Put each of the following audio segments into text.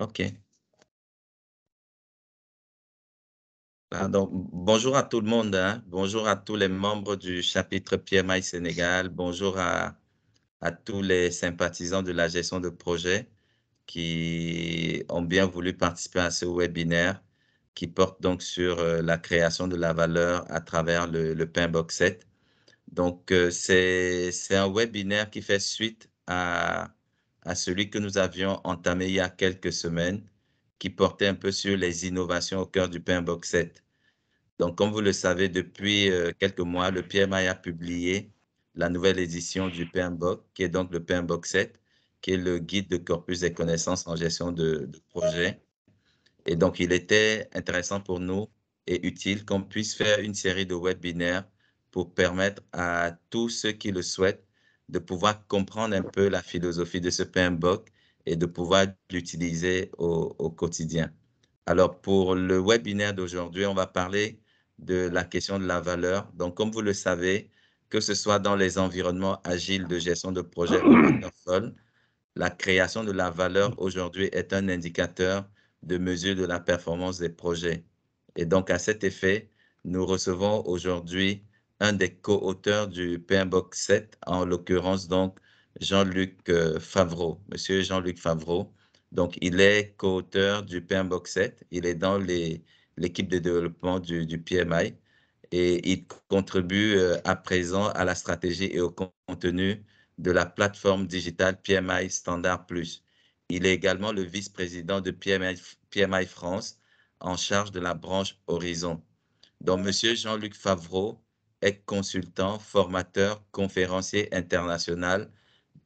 OK. Donc, bonjour à tout le monde, hein. Bonjour à tous les membres du chapitre PMI Sénégal. Bonjour à tous les sympathisants de la gestion de projet qui ont bien voulu participer à ce webinaire qui porte donc sur la création de la valeur à travers le PMBOK 7. Donc, c'est un webinaire qui fait suite à celui que nous avions entamé il y a quelques semaines, qui portait un peu sur les innovations au cœur du PMBOK 7. Donc, comme vous le savez, depuis quelques mois, le PMI a publié la nouvelle édition du PMBOK, qui est donc le PMBOK 7, qui est le guide de corpus des connaissances en gestion de projet. Et donc, il était intéressant pour nous et utile qu'on puisse faire une série de webinaires pour permettre à tous ceux qui le souhaitent de pouvoir comprendre un peu la philosophie de ce PMBOK et de pouvoir l'utiliser au quotidien. Alors, pour le webinaire d'aujourd'hui, on va parler de la question de la valeur. Donc, comme vous le savez, que ce soit dans les environnements agiles de gestion de projet ou waterfall, la création de la valeur aujourd'hui est un indicateur de mesure de la performance des projets. Et donc, à cet effet, nous recevons aujourd'hui un des co-auteurs du PMBOK 7, en l'occurrence donc Jean-Luc Favreau, Monsieur Jean-Luc Favreau. Donc, il est co-auteur du PMBOK 7, il est dans l'équipe de développement du PMI et il contribue à présent à la stratégie et au contenu de la plateforme digitale PMI Standard Plus. Il est également le vice-président de PMI France en charge de la branche Horizon. Donc, Monsieur Jean-Luc Favreau est consultant, formateur, conférencier international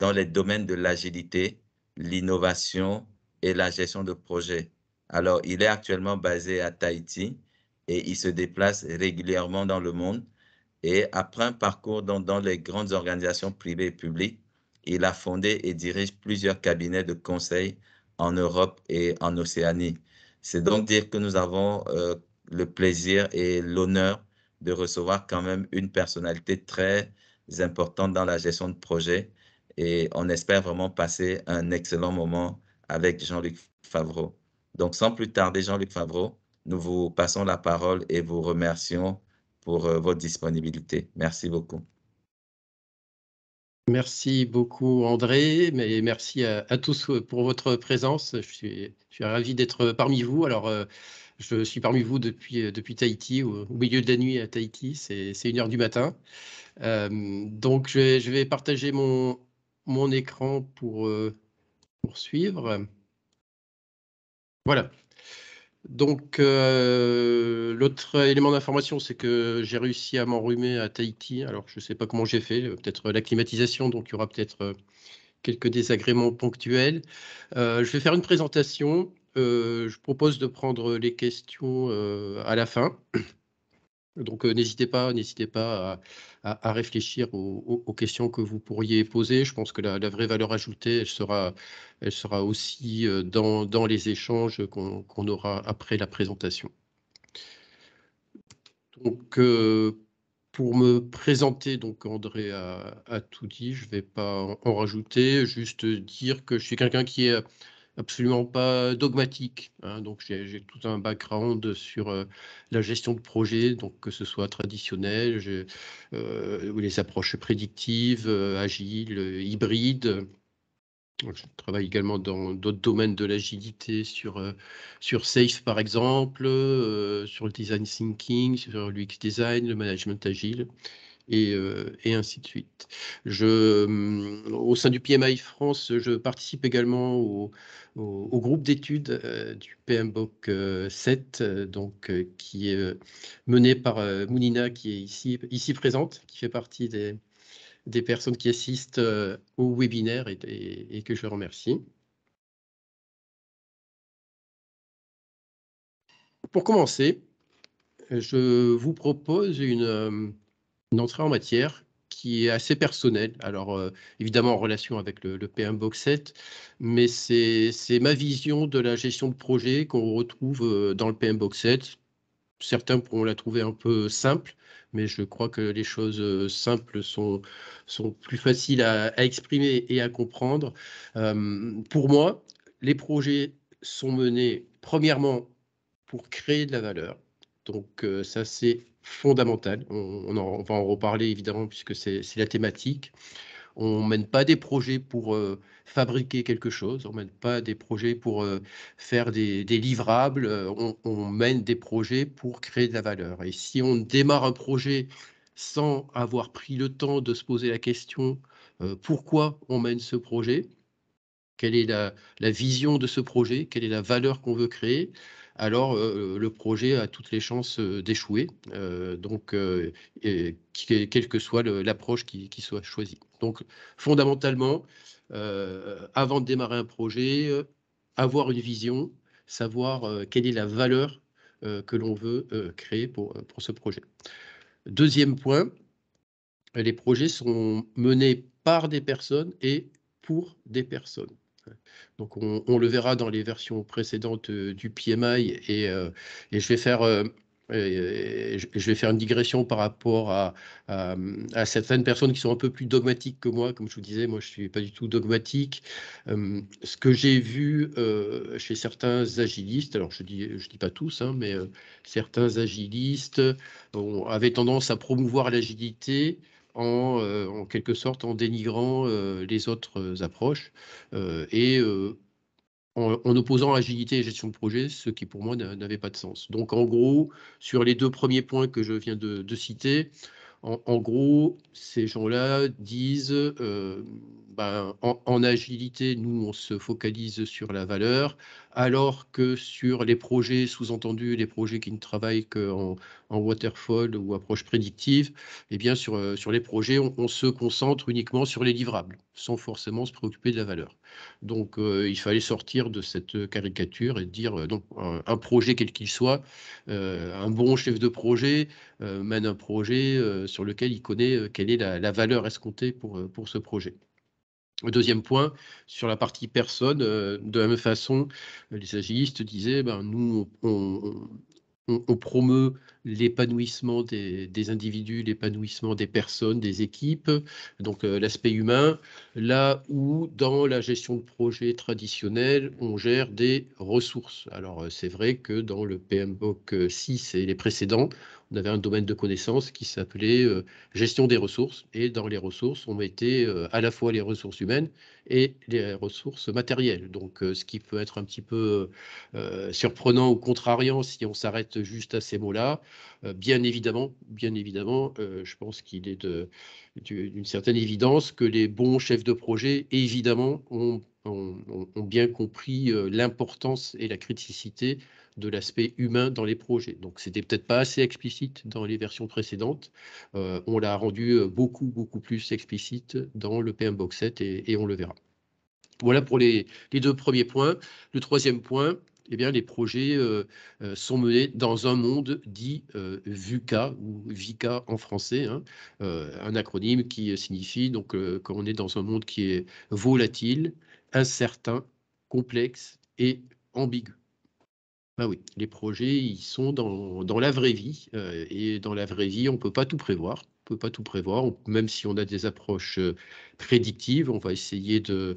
dans les domaines de l'agilité, l'innovation et la gestion de projets. Alors, il est actuellement basé à Tahiti et il se déplace régulièrement dans le monde. Et après un parcours dans les grandes organisations privées et publiques, il a fondé et dirige plusieurs cabinets de conseil en Europe et en Océanie. C'est donc dire que nous avons le plaisir et l'honneur de recevoir quand même une personnalité très importante dans la gestion de projet et on espère vraiment passer un excellent moment avec Jean-Luc Favreau. Donc, sans plus tarder, Jean-Luc Favreau, nous vous passons la parole et vous remercions pour votre disponibilité. Merci beaucoup. Merci beaucoup André, mais merci à tous pour votre présence. Je suis ravi d'être parmi vous. Alors, je suis parmi vous depuis Tahiti, au milieu de la nuit à Tahiti, c'est 1h du matin. Donc, je vais partager mon écran pour suivre. Voilà. Donc, l'autre élément d'information, c'est que j'ai réussi à m'enrhumer à Tahiti. Alors, je ne sais pas comment j'ai fait, peut-être la climatisation, donc il y aura peut-être quelques désagréments ponctuels. Je vais faire une présentation. Je propose de prendre les questions à la fin. Donc, n'hésitez pas à réfléchir aux questions que vous pourriez poser. Je pense que la vraie valeur ajoutée, elle sera aussi dans les échanges qu'on aura après la présentation. Donc, pour me présenter, donc André a tout dit, je ne vais pas en rajouter, juste dire que je suis quelqu'un qui est absolument pas dogmatique, hein. Donc j'ai tout un background sur la gestion de projet, donc que ce soit traditionnel, ou les approches prédictives, agiles, hybrides. Je travaille également dans d'autres domaines de l'agilité, sur SAFe par exemple, sur le design thinking, sur l'UX design, le management agile, et ainsi de suite. Au sein du PMI France, je participe également au groupe d'études du PMBOK 7, donc, qui est mené par Mounina, qui est ici présente, qui fait partie des personnes qui assistent au webinaire et que je remercie. Pour commencer, je vous propose une entrée en matière qui est assez personnelle. Alors, évidemment en relation avec le PMBOK 7, mais c'est ma vision de la gestion de projet qu'on retrouve dans le PMBOK 7. Certains pourront la trouver un peu simple, mais je crois que les choses simples sont plus faciles à exprimer et à comprendre. Pour moi, les projets sont menés premièrement pour créer de la valeur. Donc ça, c'est fondamental. On va en reparler évidemment puisque c'est la thématique. On ne mène pas des projets pour fabriquer quelque chose, on ne mène pas des projets pour faire des livrables, on mène des projets pour créer de la valeur. Et si on démarre un projet sans avoir pris le temps de se poser la question pourquoi on mène ce projet, quelle est la vision de ce projet, quelle est la valeur qu'on veut créer, alors le projet a toutes les chances d'échouer, quelle que soit l'approche qui soit choisie. Donc fondamentalement, avant de démarrer un projet, avoir une vision, savoir quelle est la valeur que l'on veut créer pour ce projet. Deuxième point, les projets sont menés par des personnes et pour des personnes. Donc on le verra dans les versions précédentes du PMI et je vais faire une digression par rapport à certaines personnes qui sont un peu plus dogmatiques que moi. Comme je vous disais, moi je ne suis pas du tout dogmatique. Ce que j'ai vu chez certains agilistes, alors je dis pas tous, hein, mais certains agilistes avaient tendance à promouvoir l'agilité en quelque sorte en dénigrant les autres approches et en opposant agilité et gestion de projet, ce qui pour moi n'avait pas de sens. Donc en gros, sur les deux premiers points que je viens de citer, en gros, ces gens-là disent, en agilité, nous, on se focalise sur la valeur, alors que sur les projets, sous-entendus, les projets qui ne travaillent qu'en waterfall ou approche prédictive, eh bien, sur les projets, on se concentre uniquement sur les livrables, sans forcément se préoccuper de la valeur. Donc, il fallait sortir de cette caricature et dire, non, un projet quel qu'il soit, un bon chef de projet mène un projet sur lequel il connaît quelle est la valeur escomptée pour ce projet. Le deuxième point, sur la partie personne, de la même façon, les agilistes disaient, nous, on promeut l'épanouissement des individus, l'épanouissement des personnes, des équipes, donc l'aspect humain, là où dans la gestion de projet traditionnelle, on gère des ressources. Alors c'est vrai que dans le PMBOK 6 et les précédents, on avait un domaine de connaissances qui s'appelait gestion des ressources, et dans les ressources, on mettait à la fois les ressources humaines et les ressources matérielles. Donc ce qui peut être un petit peu surprenant ou contrariant si on s'arrête juste à ces mots-là. Bien évidemment, je pense qu'il est d'une certaine évidence que les bons chefs de projet, évidemment, ont bien compris l'importance et la criticité de l'aspect humain dans les projets. Donc, c'était peut-être pas assez explicite dans les versions précédentes. On l'a rendu beaucoup plus explicite dans le PMBOK 7 et on le verra. Voilà pour les deux premiers points. Le troisième point, eh bien, les projets sont menés dans un monde dit VUCA ou VICA en français, hein, un acronyme qui signifie donc qu'on est dans un monde qui est volatile, incertain, complexe et ambigu. Ah oui, les projets, ils sont dans la vraie vie, et dans la vraie vie, on ne peut pas tout prévoir. On peut pas tout prévoir, même si on a des approches prédictives, on va essayer de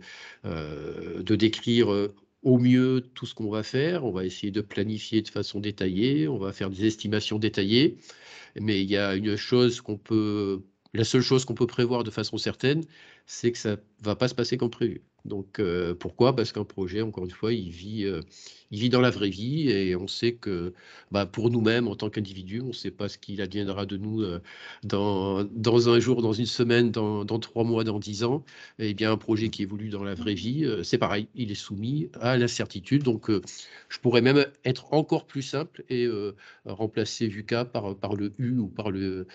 décrire au mieux tout ce qu'on va faire, on va essayer de planifier de façon détaillée, on va faire des estimations détaillées, mais il y a la seule chose qu'on peut prévoir de façon certaine, c'est que ça ne va pas se passer comme prévu. Donc pourquoi? Parce qu'un projet, encore une fois, il vit dans la vraie vie et on sait que pour nous-mêmes, en tant qu'individus, on ne sait pas ce qu'il adviendra de nous dans un jour, dans une semaine, dans 3 mois, dans 10 ans. Eh bien, un projet qui évolue dans la vraie vie, c'est pareil, il est soumis à l'incertitude. Donc je pourrais même être encore plus simple et remplacer VUCA par le U ou par le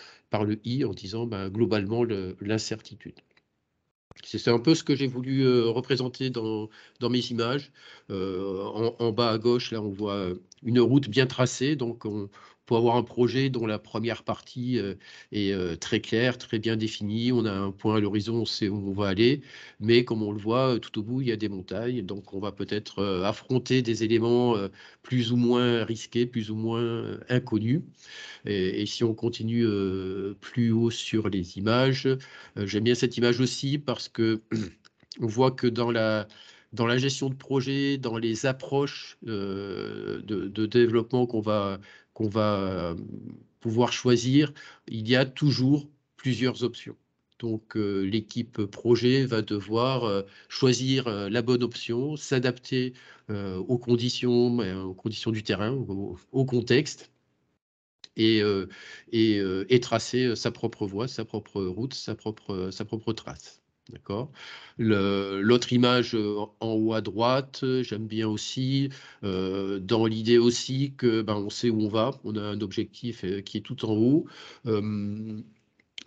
I en disant globalement l'incertitude. C'est un peu ce que j'ai voulu représenter dans mes images. En bas à gauche, là, on voit une route bien tracée. Donc, on peut avoir un projet dont la première partie est très claire, très bien définie. On a un point à l'horizon, on sait où on va aller. Mais comme on le voit, tout au bout, il y a des montagnes. Donc, on va peut-être affronter des éléments plus ou moins risqués, plus ou moins inconnus. Et si on continue plus haut sur les images, j'aime bien cette image aussi parce que on voit que dans dans la gestion de projet, dans les approches de développement qu'on va pouvoir choisir, il y a toujours plusieurs options. Donc, l'équipe projet va devoir choisir la bonne option, s'adapter aux conditions du terrain, au contexte, et tracer sa propre voie, sa propre route, sa propre trace. D'accord. L'autre image en haut à droite, j'aime bien aussi, dans l'idée aussi que on sait où on va, on a un objectif qui est tout en haut.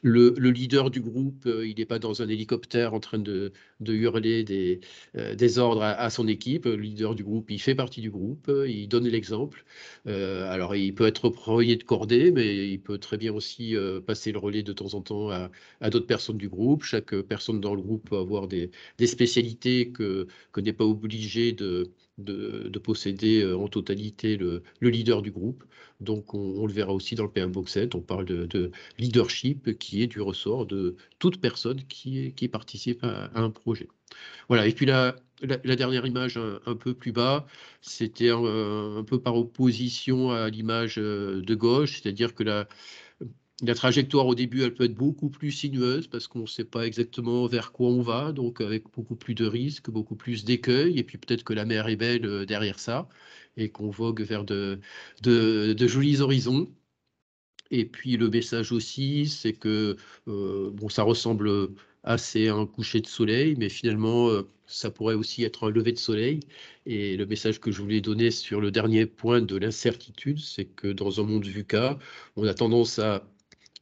Le leader du groupe, il n'est pas dans un hélicoptère en train de hurler des ordres à son équipe. Le leader du groupe, il fait partie du groupe, il donne l'exemple. Alors, il peut être premier de cordée, mais il peut très bien aussi passer le relais de temps en temps à d'autres personnes du groupe. Chaque personne dans le groupe peut avoir des spécialités que n'est pas obligé de posséder en totalité le leader du groupe. Donc, on le verra aussi dans le PM Box 7. On parle de leadership qui est du ressort de toute personne qui participe à un projet. Voilà, et puis la dernière image un peu plus bas, c'était un peu par opposition à l'image de gauche, c'est-à-dire que la trajectoire au début, elle peut être beaucoup plus sinueuse parce qu'on ne sait pas exactement vers quoi on va, donc avec beaucoup plus de risques, beaucoup plus d'écueils, et puis peut-être que la mer est belle derrière ça et qu'on vogue vers de jolis horizons. Et puis le message aussi, c'est que bon, ça ressemble assez à un coucher de soleil, mais finalement, ça pourrait aussi être un lever de soleil. Et le message que je voulais donner sur le dernier point de l'incertitude, c'est que dans un monde VUCA, on a tendance à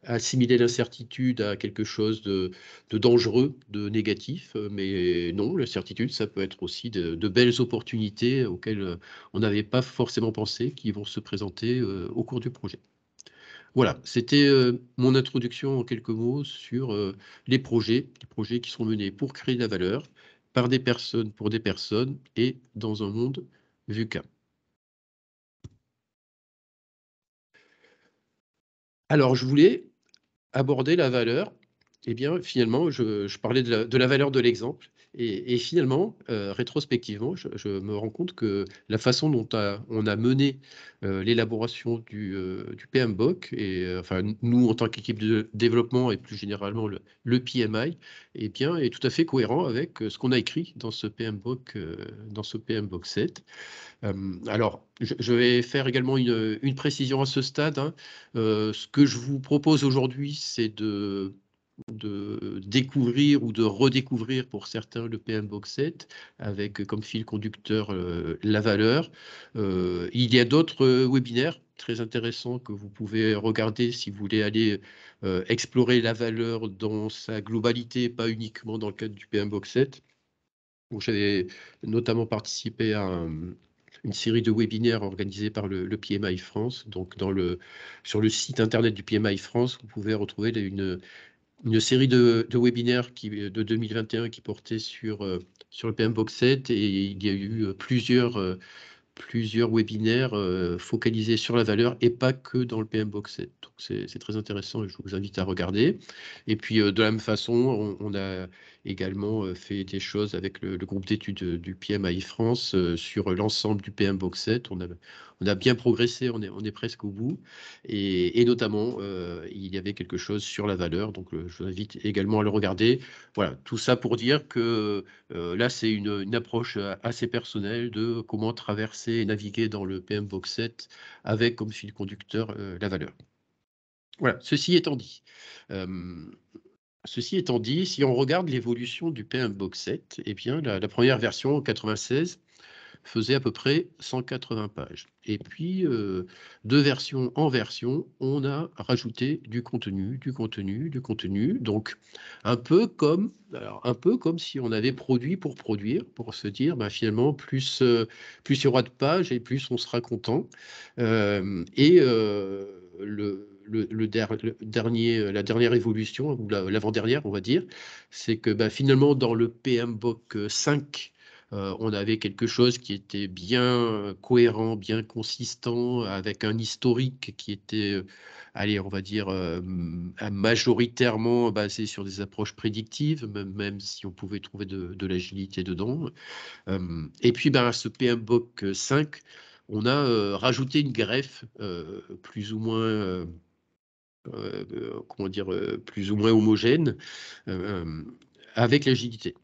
assimiler l'incertitude à quelque chose de dangereux, de négatif, mais non, l'incertitude, ça peut être aussi de belles opportunités auxquelles on n'avait pas forcément pensé, qui vont se présenter au cours du projet. Voilà, c'était mon introduction en quelques mots sur les projets qui sont menés pour créer de la valeur par des personnes, pour des personnes et dans un monde VUCA. Alors, je voulais aborder la valeur. Eh bien, finalement, je parlais de la valeur de l'exemple. Et finalement, rétrospectivement, je me rends compte que la façon dont on a mené l'élaboration du PMBOK, et enfin, nous, en tant qu'équipe de développement et plus généralement le PMI, eh bien, est tout à fait cohérent avec ce qu'on a écrit dans ce PMBOK, dans ce PMBOK 7. Alors, je vais faire également une précision à ce stade, hein. Ce que je vous propose aujourd'hui, c'est de découvrir ou de redécouvrir pour certains le PM Box 7 avec comme fil conducteur la valeur. Il y a d'autres webinaires très intéressants que vous pouvez regarder si vous voulez aller explorer la valeur dans sa globalité, pas uniquement dans le cadre du PM Box 7. J'avais notamment participé à une série de webinaires organisés par le PMI France. Donc, sur le site internet du PMI France, vous pouvez retrouver une série de webinaires de 2021 qui portaient sur le PM Box 7, et il y a eu plusieurs webinaires focalisés sur la valeur et pas que dans le PM Box 7. Donc, c'est très intéressant et je vous invite à regarder. Et puis, de la même façon, on a également fait des choses avec le groupe d'études du PMI France sur l'ensemble du PM Box 7. On a bien progressé, on est presque au bout. Et notamment, il y avait quelque chose sur la valeur. Donc, je vous invite également à le regarder. Voilà, tout ça pour dire que là, c'est une approche assez personnelle de comment traverser et naviguer dans le PM Box 7 avec comme fil conducteur la valeur. Voilà, ceci étant dit, si on regarde l'évolution du PM Box 7, eh bien, la première version en 96 faisait à peu près 180 pages. Et puis, de version en version, on a rajouté du contenu, du contenu, du contenu. Donc, un peu comme si on avait produit pour produire, pour se dire, finalement, plus il y aura de pages et plus on sera content. La dernière évolution, ou l'avant-dernière, on va dire, c'est que finalement, dans le PMBOK 5, on avait quelque chose qui était bien cohérent, bien consistant, avec un historique qui était, allez, on va dire, majoritairement basé sur des approches prédictives, même si on pouvait trouver de l'agilité dedans. Et puis, ben, ce PMBOK 5, on a rajouté une greffe plus ou moins, comment dire, plus ou moins homogène avec l'agilité.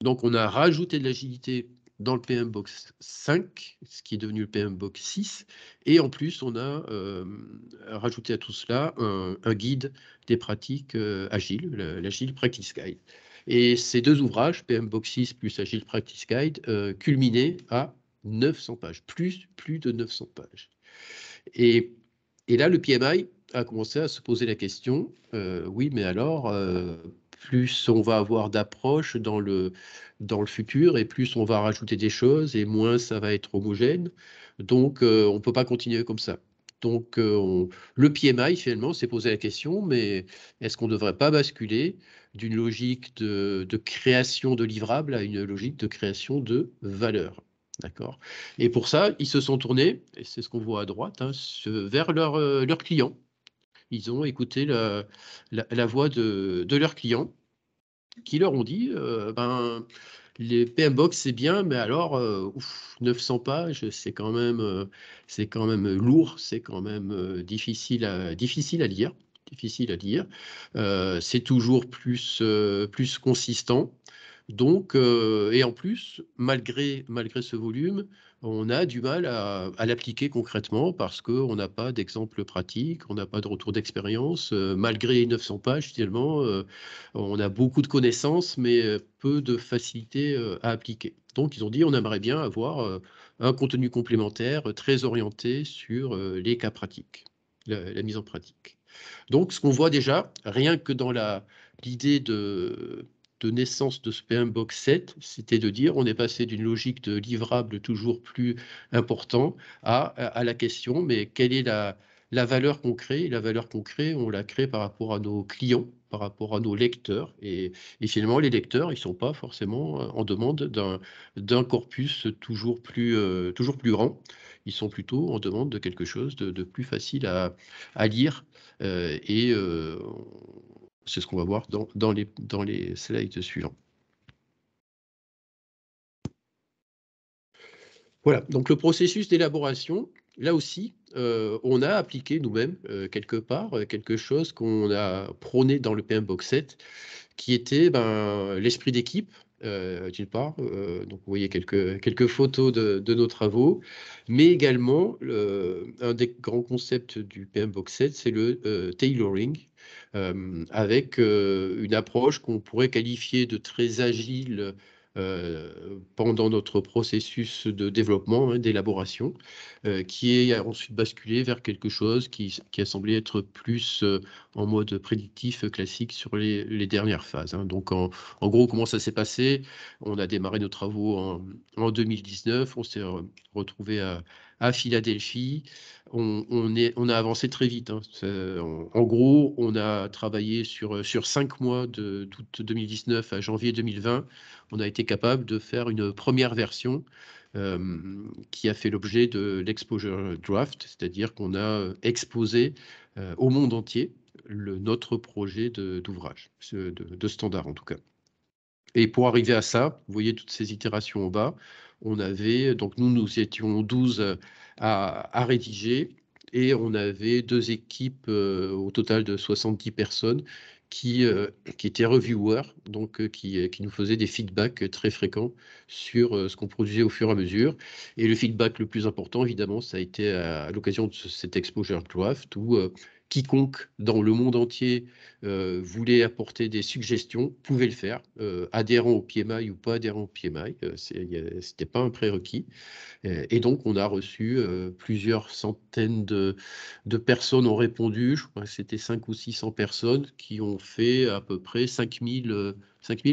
Donc, on a rajouté de l'agilité dans le PMBOK 5, ce qui est devenu le PMBOK 6, et en plus, on a rajouté à tout cela un guide des pratiques agiles, l'Agile Practice Guide. Et ces deux ouvrages, PMBOK 6 plus Agile Practice Guide, culminaient à 900 pages, plus de 900 pages. Et là, le PMI a commencé à se poser la question, oui, mais alors, plus on va avoir d'approches dans le futur, et plus on va rajouter des choses, et moins ça va être homogène. Donc, on ne peut pas continuer comme ça. Donc, le PMI, finalement, s'est posé la question, mais est-ce qu'on ne devrait pas basculer d'une logique de création de livrables à une logique de création de valeur? D'accord. Et pour ça, ils se sont tournés, et c'est ce qu'on voit à droite, hein, vers leurs clients. Ils ont écouté la voix de leurs clients qui leur ont dit ben, les PMBOK, c'est bien, mais alors, 900 pages, c'est quand même lourd, c'est quand même difficile à lire. Difficile à lire. C'est toujours plus consistant. Donc, et en plus, malgré ce volume, on a du mal à l'appliquer concrètement parce qu'on n'a pas d'exemple pratique, on n'a pas de retour d'expérience. Malgré 900 pages, finalement, on a beaucoup de connaissances, mais peu de facilité à appliquer. Donc, ils ont dit, on aimerait bien avoir un contenu complémentaire très orienté sur les cas pratiques, la mise en pratique. Donc, ce qu'on voit déjà, rien que dans l'idée de naissance de ce PMBOK 7, c'était de dire on est passé d'une logique de livrable toujours plus important à la question, mais quelle est la valeur qu'on crée? Et la valeur qu'on crée, on la crée par rapport à nos clients, par rapport à nos lecteurs. Et finalement, les lecteurs, ils ne sont pas forcément en demande d'un corpus toujours plus grand. Ils sont plutôt en demande de quelque chose de plus facile à lire. Et c'est ce qu'on va voir dans les slides suivants. Voilà, donc le processus d'élaboration, là aussi, on a appliqué nous-mêmes, quelque part, quelque chose qu'on a prôné dans le PMBOK 7, qui était l'esprit d'équipe, d'une part. Donc, vous voyez quelques photos de nos travaux, mais également, un des grands concepts du PMBOK 7, c'est le tailoring, avec une approche qu'on pourrait qualifier de très agile pendant notre processus de développement, hein, d'élaboration, qui est ensuite basculé vers quelque chose qui a semblé être plus en mode prédictif classique sur les dernières phases, hein. Donc, en gros, comment ça s'est passé? On a démarré nos travaux en 2019, on s'est retrouvé à Philadelphie. On a avancé très vite, hein. En gros, on a travaillé sur 5 mois d'août 2019 à janvier 2020. On a été capable de faire une première version qui a fait l'objet de l'exposure draft, c'est-à-dire qu'on a exposé au monde entier notre projet d'ouvrage, de standard en tout cas. Et pour arriver à ça, vous voyez toutes ces itérations au bas, on avait, donc nous étions 12 à rédiger, et on avait 2 équipes au total de 70 personnes qui étaient reviewers, donc qui nous faisaient des feedbacks très fréquents sur ce qu'on produisait au fur et à mesure. Et le feedback le plus important, évidemment, ça a été à l'occasion de cet exposure draft où quiconque dans le monde entier voulait apporter des suggestions, pouvait le faire, adhérent au PMI ou pas adhérent au PMI, c'était pas un prérequis. Et donc, on a reçu plusieurs centaines de personnes ont répondu. Je crois que c'était 500 ou 600 personnes qui ont fait à peu près 5000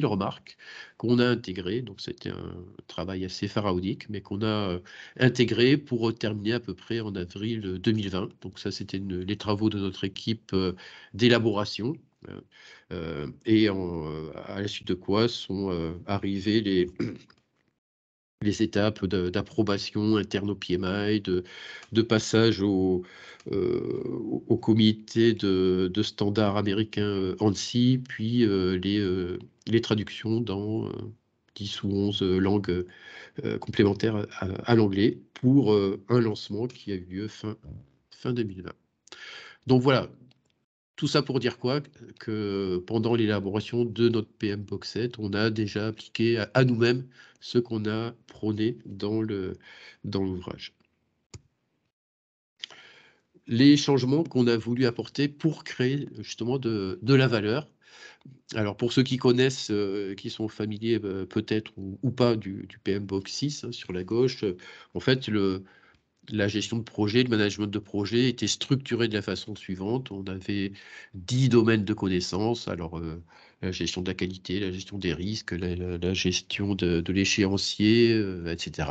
remarques qu'on a intégrées. Donc, c'était un travail assez pharaonique, mais qu'on a intégré pour terminer à peu près en avril 2020. Donc, ça, c'était les travaux de notre équipe d'élaboration. Et à la suite de quoi sont arrivés les étapes d'approbation interne au PMI, de passage au comité de standards américain ANSI, puis les traductions dans 10 ou 11 langues complémentaires à l'anglais pour un lancement qui a eu lieu fin 2020. Donc voilà, tout ça pour dire quoi? Que pendant l'élaboration de notre PM Box 7, on a déjà appliqué à nous-mêmes ce qu'on a prôné dans l'ouvrage. Les changements qu'on a voulu apporter pour créer justement de la valeur. Alors pour ceux qui connaissent, qui sont familiers peut-être ou pas du PM Box 6, hein, sur la gauche, en fait, la gestion de projet, le management de projet était structuré de la façon suivante. On avait 10 domaines de connaissances. Alors, la gestion de la qualité, la gestion des risques, la gestion de l'échéancier, etc.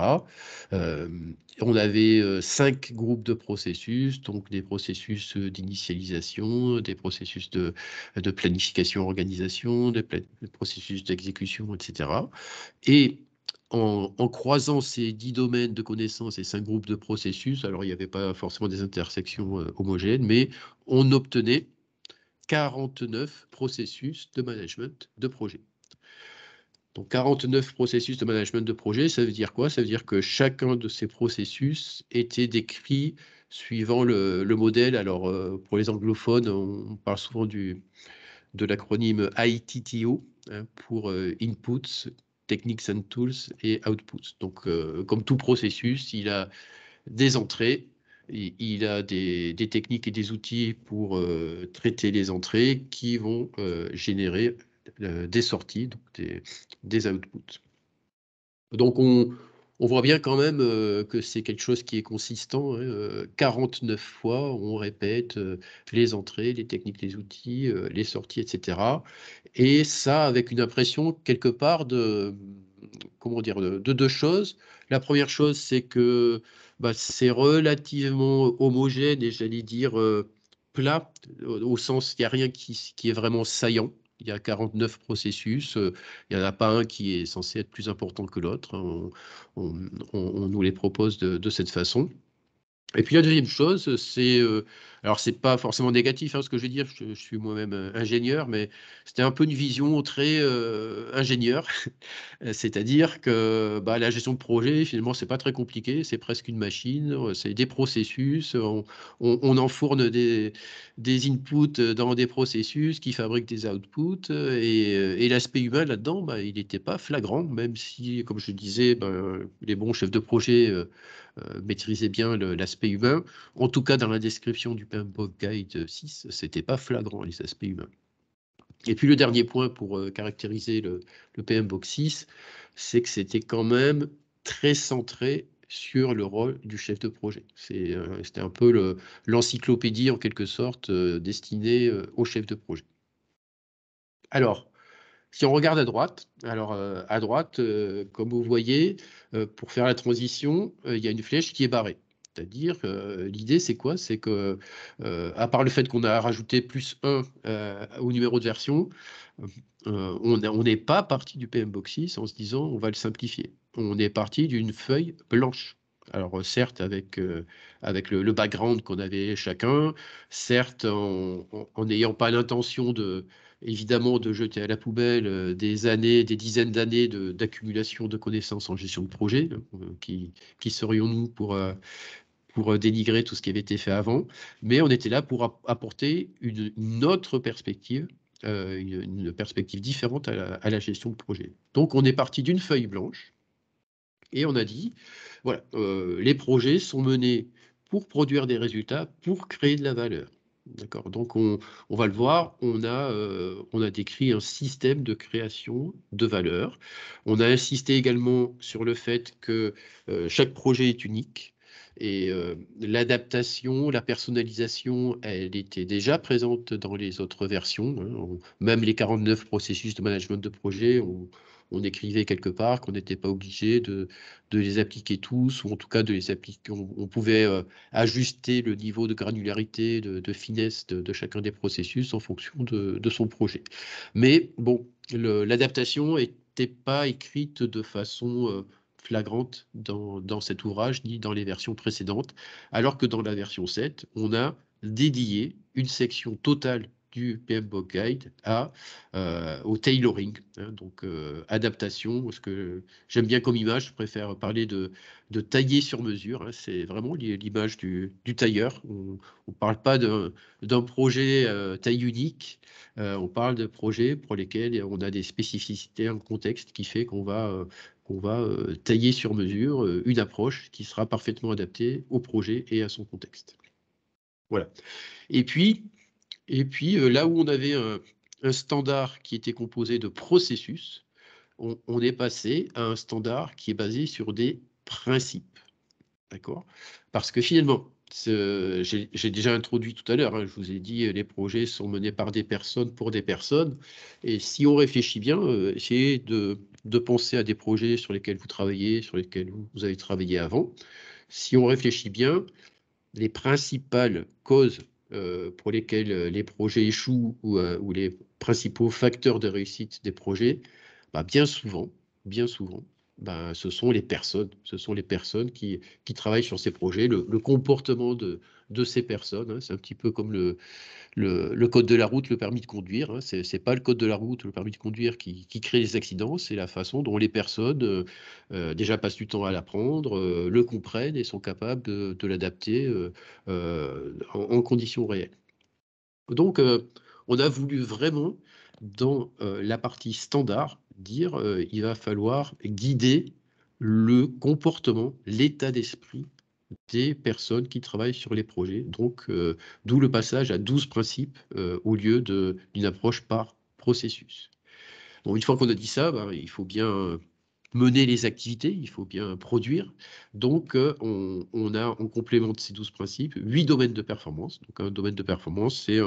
On avait 5 groupes de processus, donc des processus d'initialisation, des processus de planification, organisation, des processus d'exécution, etc. Et en croisant ces 10 domaines de connaissances et 5 groupes de processus, alors il n'y avait pas forcément des intersections homogènes, mais on obtenait 49 processus de management de projet. Donc 49 processus de management de projet, ça veut dire quoi? Ça veut dire que chacun de ces processus était décrit suivant le modèle. Alors pour les anglophones, on parle souvent de l'acronyme ITTO, hein, pour Inputs, Techniques and Tools et Outputs. Donc, comme tout processus, il a des entrées, il a des techniques et des outils pour traiter les entrées qui vont générer des sorties, donc des outputs. Donc, on voit bien quand même que c'est quelque chose qui est consistant, hein, 49 fois, on répète les entrées, les techniques, les outils, les sorties, etc. Et ça avec une impression quelque part comment dire, de deux choses. La première chose, c'est que c'est relativement homogène et j'allais dire plat, au sens, il n'y a rien qui est vraiment saillant. Il y a 49 processus, il n'y en a pas un qui est censé être plus important que l'autre, hein. On nous les propose de cette façon. Et puis la deuxième chose, c'est, alors c'est pas forcément négatif, hein, ce que je vais dire, je suis moi-même ingénieur, mais c'était un peu une vision très ingénieur. C'est-à-dire que la gestion de projet, finalement, c'est pas très compliqué, c'est presque une machine, c'est des processus, on enfourne des inputs dans des processus qui fabriquent des outputs, et l'aspect humain là-dedans, il n'était pas flagrant, même si, comme je disais, les bons chefs de projet maîtrisaient bien l'aspect humain. En tout cas, dans la description du PMBOK Guide 6, c'était pas flagrant, les aspects humains. Et puis le dernier point pour caractériser le PMBOK 6, c'est que c'était quand même très centré sur le rôle du chef de projet. C'était un peu l'encyclopédie en quelque sorte destinée au chef de projet. Alors, si on regarde à droite, à droite, comme vous voyez, pour faire la transition, il y a une flèche qui est barrée. C'est-à-dire, l'idée, c'est quoi? C'est que, à part le fait qu'on a rajouté +1 au numéro de version, on n'est pas parti du PMBOK 6 en se disant on va le simplifier. On est parti d'une feuille blanche. Alors, certes, avec le background qu'on avait chacun, certes, en n'ayant pas l'intention évidemment de jeter à la poubelle des dizaines d'années d'accumulation de connaissances en gestion de projet, qui serions-nous pour dénigrer tout ce qui avait été fait avant, mais on était là pour apporter une autre perspective, une perspective différente à la gestion de projet. Donc on est parti d'une feuille blanche et on a dit, voilà, les projets sont menés pour produire des résultats, pour créer de la valeur. D'accord. Donc, on va le voir, on a décrit un système de création de valeur. On a insisté également sur le fait que chaque projet est unique et l'adaptation, la personnalisation, elle était déjà présente dans les autres versions, hein. Même les 49 processus de management de projet, on écrivait quelque part qu'on n'était pas obligé de les appliquer tous, ou en tout cas de les appliquer. On pouvait ajuster le niveau de granularité, de finesse de chacun des processus en fonction de son projet. Mais bon, l'adaptation n'était pas écrite de façon flagrante dans cet ouvrage, ni dans les versions précédentes, alors que dans la version 7, on a dédié une section totale du PMBOK Guide au tailoring, hein, donc adaptation, parce que j'aime bien comme image, je préfère parler de tailler sur mesure, hein, c'est vraiment l'image du tailleur. On ne parle pas d'un projet taille unique, on parle de projets pour lesquels on a des spécificités, un contexte qui fait qu'on va tailler sur mesure une approche qui sera parfaitement adaptée au projet et à son contexte. Voilà. Et puis là où on avait un standard qui était composé de processus, on est passé à un standard qui est basé sur des principes. D'accord? Parce que finalement, j'ai déjà introduit tout à l'heure, hein, je vous ai dit, les projets sont menés par des personnes pour des personnes. Et si on réfléchit bien, essayez de penser à des projets sur lesquels vous travaillez, sur lesquels vous avez travaillé avant. Si on réfléchit bien, les principales causes pour lesquelles les projets échouent ou les principaux facteurs de réussite des projets, bah, bien souvent, bah, ce sont les personnes. Ce sont les personnes qui travaillent sur ces projets, le comportement de ces personnes, hein. C'est un petit peu comme le code de la route, le permis de conduire, hein. C'est pas le code de la route, le permis de conduire qui crée les accidents, c'est la façon dont les personnes déjà passent du temps à l'apprendre, le comprennent et sont capables de l'adapter en conditions réelles. Donc, on a voulu vraiment, dans la partie standard, dire il va falloir guider le comportement, l'état d'esprit des personnes qui travaillent sur les projets. Donc, d'où le passage à 12 principes au lieu d'une approche par processus. Bon, une fois qu'on a dit ça, ben, il faut bien mener les activités, il faut bien produire. Donc, on a en complément de ces 12 principes 8 domaines de performance. Donc, un domaine de performance, c'est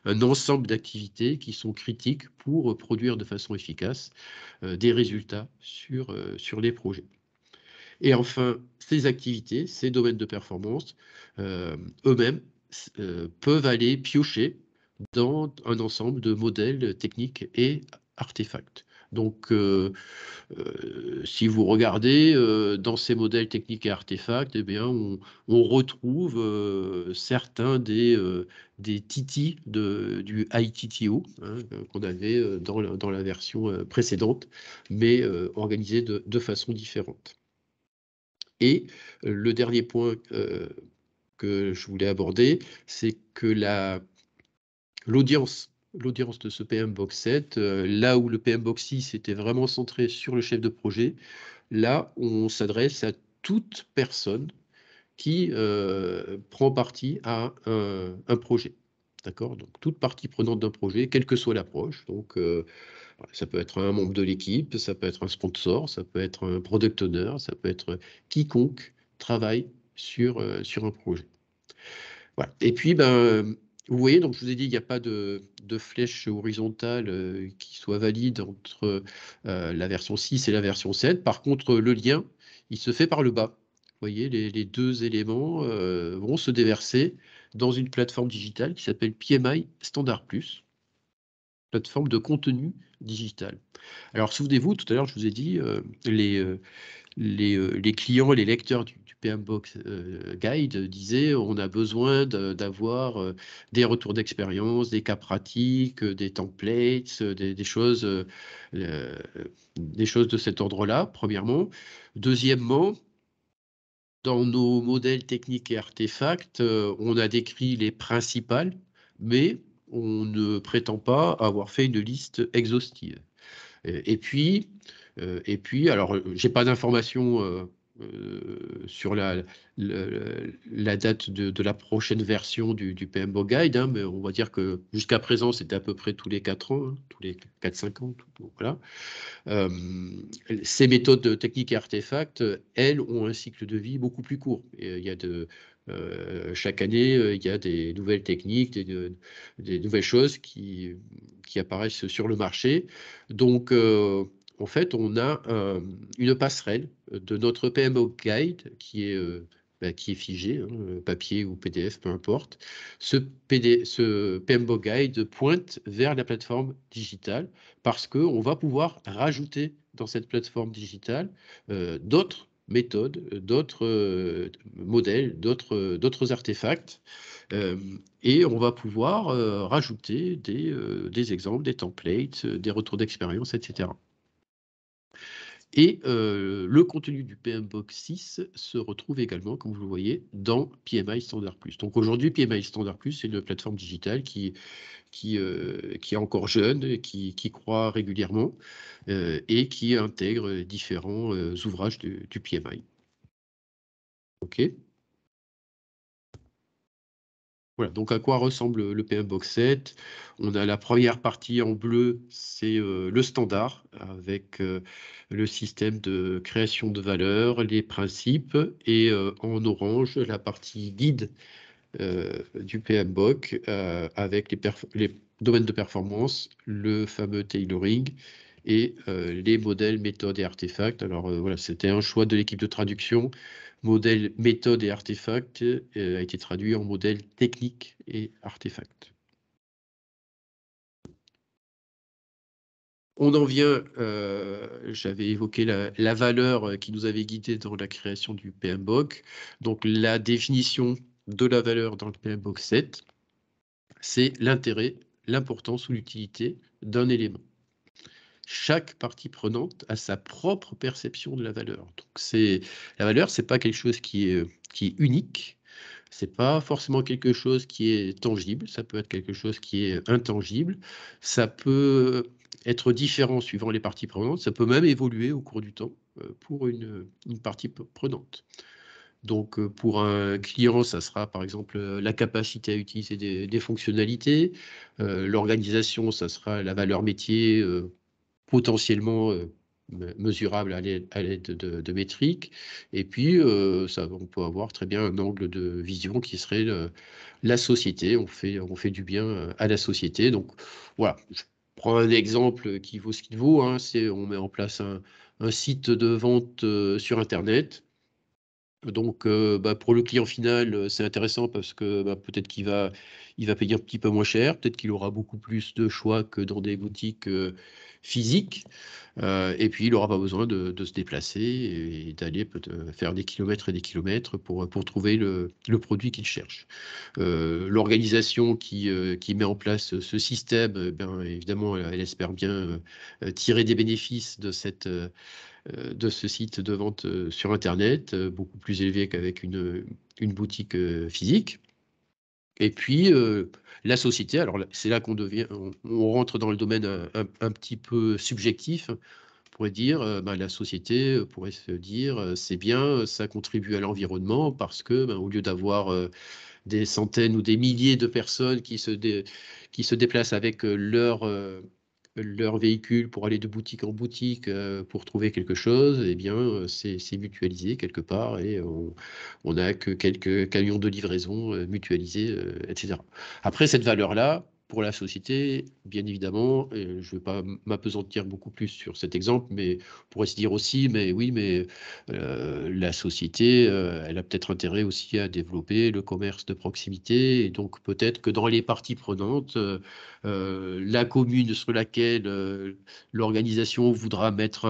un ensemble d'activités qui sont critiques pour produire de façon efficace des résultats sur les projets. Et enfin, ces activités, ces domaines de performance, eux-mêmes peuvent aller piocher dans un ensemble de modèles techniques et artefacts. Donc, si vous regardez dans ces modèles techniques et artefacts, eh bien, on retrouve certains des titis du ITTO, hein, qu'on avait dans la version précédente, mais organisés de façon différente. Et le dernier point que je voulais aborder, c'est que l'audience de ce PMBOK 7, là où le PMBOK 6 était vraiment centré sur le chef de projet, là, on s'adresse à toute personne qui prend partie à un projet. D'accord? Donc, toute partie prenante d'un projet, quelle que soit l'approche. Donc, ça peut être un membre de l'équipe, ça peut être un sponsor, ça peut être un product owner, ça peut être quiconque travaille sur un projet. Voilà. Et puis, ben, vous voyez, donc je vous ai dit, il n'y a pas de flèche horizontale qui soit valide entre la version 6 et la version 7. Par contre, le lien, il se fait par le bas. Vous voyez, les deux éléments vont se déverser dans une plateforme digitale qui s'appelle PMI Standard Plus, plateforme de contenu digital. Alors, souvenez-vous, tout à l'heure, je vous ai dit, les clients, les lecteurs du PMBOK Guide disaient on a besoin d'avoir des retours d'expérience, des cas pratiques, des templates, des choses de cet ordre-là, premièrement. Deuxièmement, dans nos modèles techniques et artefacts, on a décrit les principales, mais on ne prétend pas avoir fait une liste exhaustive. Et puis, alors, j'ai pas d'informations sur la date de la prochaine version du PMBOK Guide, hein, mais on va dire que jusqu'à présent, c'était à peu près tous les 4 ans, hein, tous les 4-5 ans. Voilà. Ces méthodes techniques et artefacts, elles, ont un cycle de vie beaucoup plus court. Et il y a chaque année, il y a des nouvelles techniques, des nouvelles choses qui apparaissent sur le marché. Donc, en fait, on a une passerelle de notre PMBOK Guide qui est figé, hein, papier ou PDF, peu importe. Ce PMBOK Guide pointe vers la plateforme digitale parce qu'on va pouvoir rajouter dans cette plateforme digitale d'autres méthodes, d'autres modèles, d'autres artefacts. Et on va pouvoir rajouter des exemples, des templates, des retours d'expérience, etc. Et le contenu du PMBOK 6 se retrouve également, comme vous le voyez, dans PMI Standard+. Donc aujourd'hui, PMI Standard+, c'est une plateforme digitale qui est encore jeune, qui croît régulièrement et qui intègre différents ouvrages du PMI. OK. Voilà, donc à quoi ressemble le PMBOK 7? On a la première partie en bleu, c'est le standard, avec le système de création de valeur, les principes, et en orange, la partie guide du PMBOK, avec les domaines de performance, le fameux tailoring, et les modèles, méthodes et artefacts. Alors voilà, c'était un choix de l'équipe de traduction. Modèle, méthode et artefact a été traduit en modèle technique et artefact. On en vient, j'avais évoqué la valeur qui nous avait guidé dans la création du PMBOK. Donc la définition de la valeur dans le PMBOK 7, c'est l'intérêt, l'importance ou l'utilité d'un élément. Chaque partie prenante a sa propre perception de la valeur. Donc la valeur, c'est pas quelque chose qui est unique. C'est pas forcément quelque chose qui est tangible. Ça peut être quelque chose qui est intangible. Ça peut être différent suivant les parties prenantes. Ça peut même évoluer au cours du temps pour une partie prenante. Donc, pour un client, ça sera par exemple la capacité à utiliser des fonctionnalités. L'organisation, ça sera la valeur métier, potentiellement mesurable à l'aide de métriques. Et puis, on peut avoir très bien un angle de vision qui serait la société. On fait du bien à la société. Donc, voilà, je prends un exemple qui vaut ce qu'il vaut. Hein, on met en place un site de vente sur Internet. Donc, pour le client final, c'est intéressant parce que peut-être qu'il va payer un petit peu moins cher, peut-être qu'il aura beaucoup plus de choix que dans des boutiques physiques, et puis il n'aura pas besoin de se déplacer et d'aller faire des kilomètres et des kilomètres pour trouver le produit qu'il cherche. L'organisation qui met en place ce système, évidemment, elle espère bien tirer des bénéfices de ce site de vente sur Internet, beaucoup plus élevé qu'avec une boutique physique. Et puis, la société, alors c'est là qu'on rentre dans le domaine un petit peu subjectif. On pourrait dire, la société pourrait se dire, c'est bien, ça contribue à l'environnement parce que, au lieu d'avoir des centaines ou des milliers de personnes qui se déplacent avec leur véhicule pour aller de boutique en boutique pour trouver quelque chose, eh bien, c'est mutualisé quelque part et on n'a que quelques camions de livraison mutualisés, etc. Après, cette valeur-là, pour la société, bien évidemment, je ne vais pas m'apesantir beaucoup plus sur cet exemple, mais on pourrait se dire aussi, mais oui, mais la société, elle a peut-être intérêt aussi à développer le commerce de proximité, et donc peut-être que dans les parties prenantes, la commune sur laquelle l'organisation voudra mettre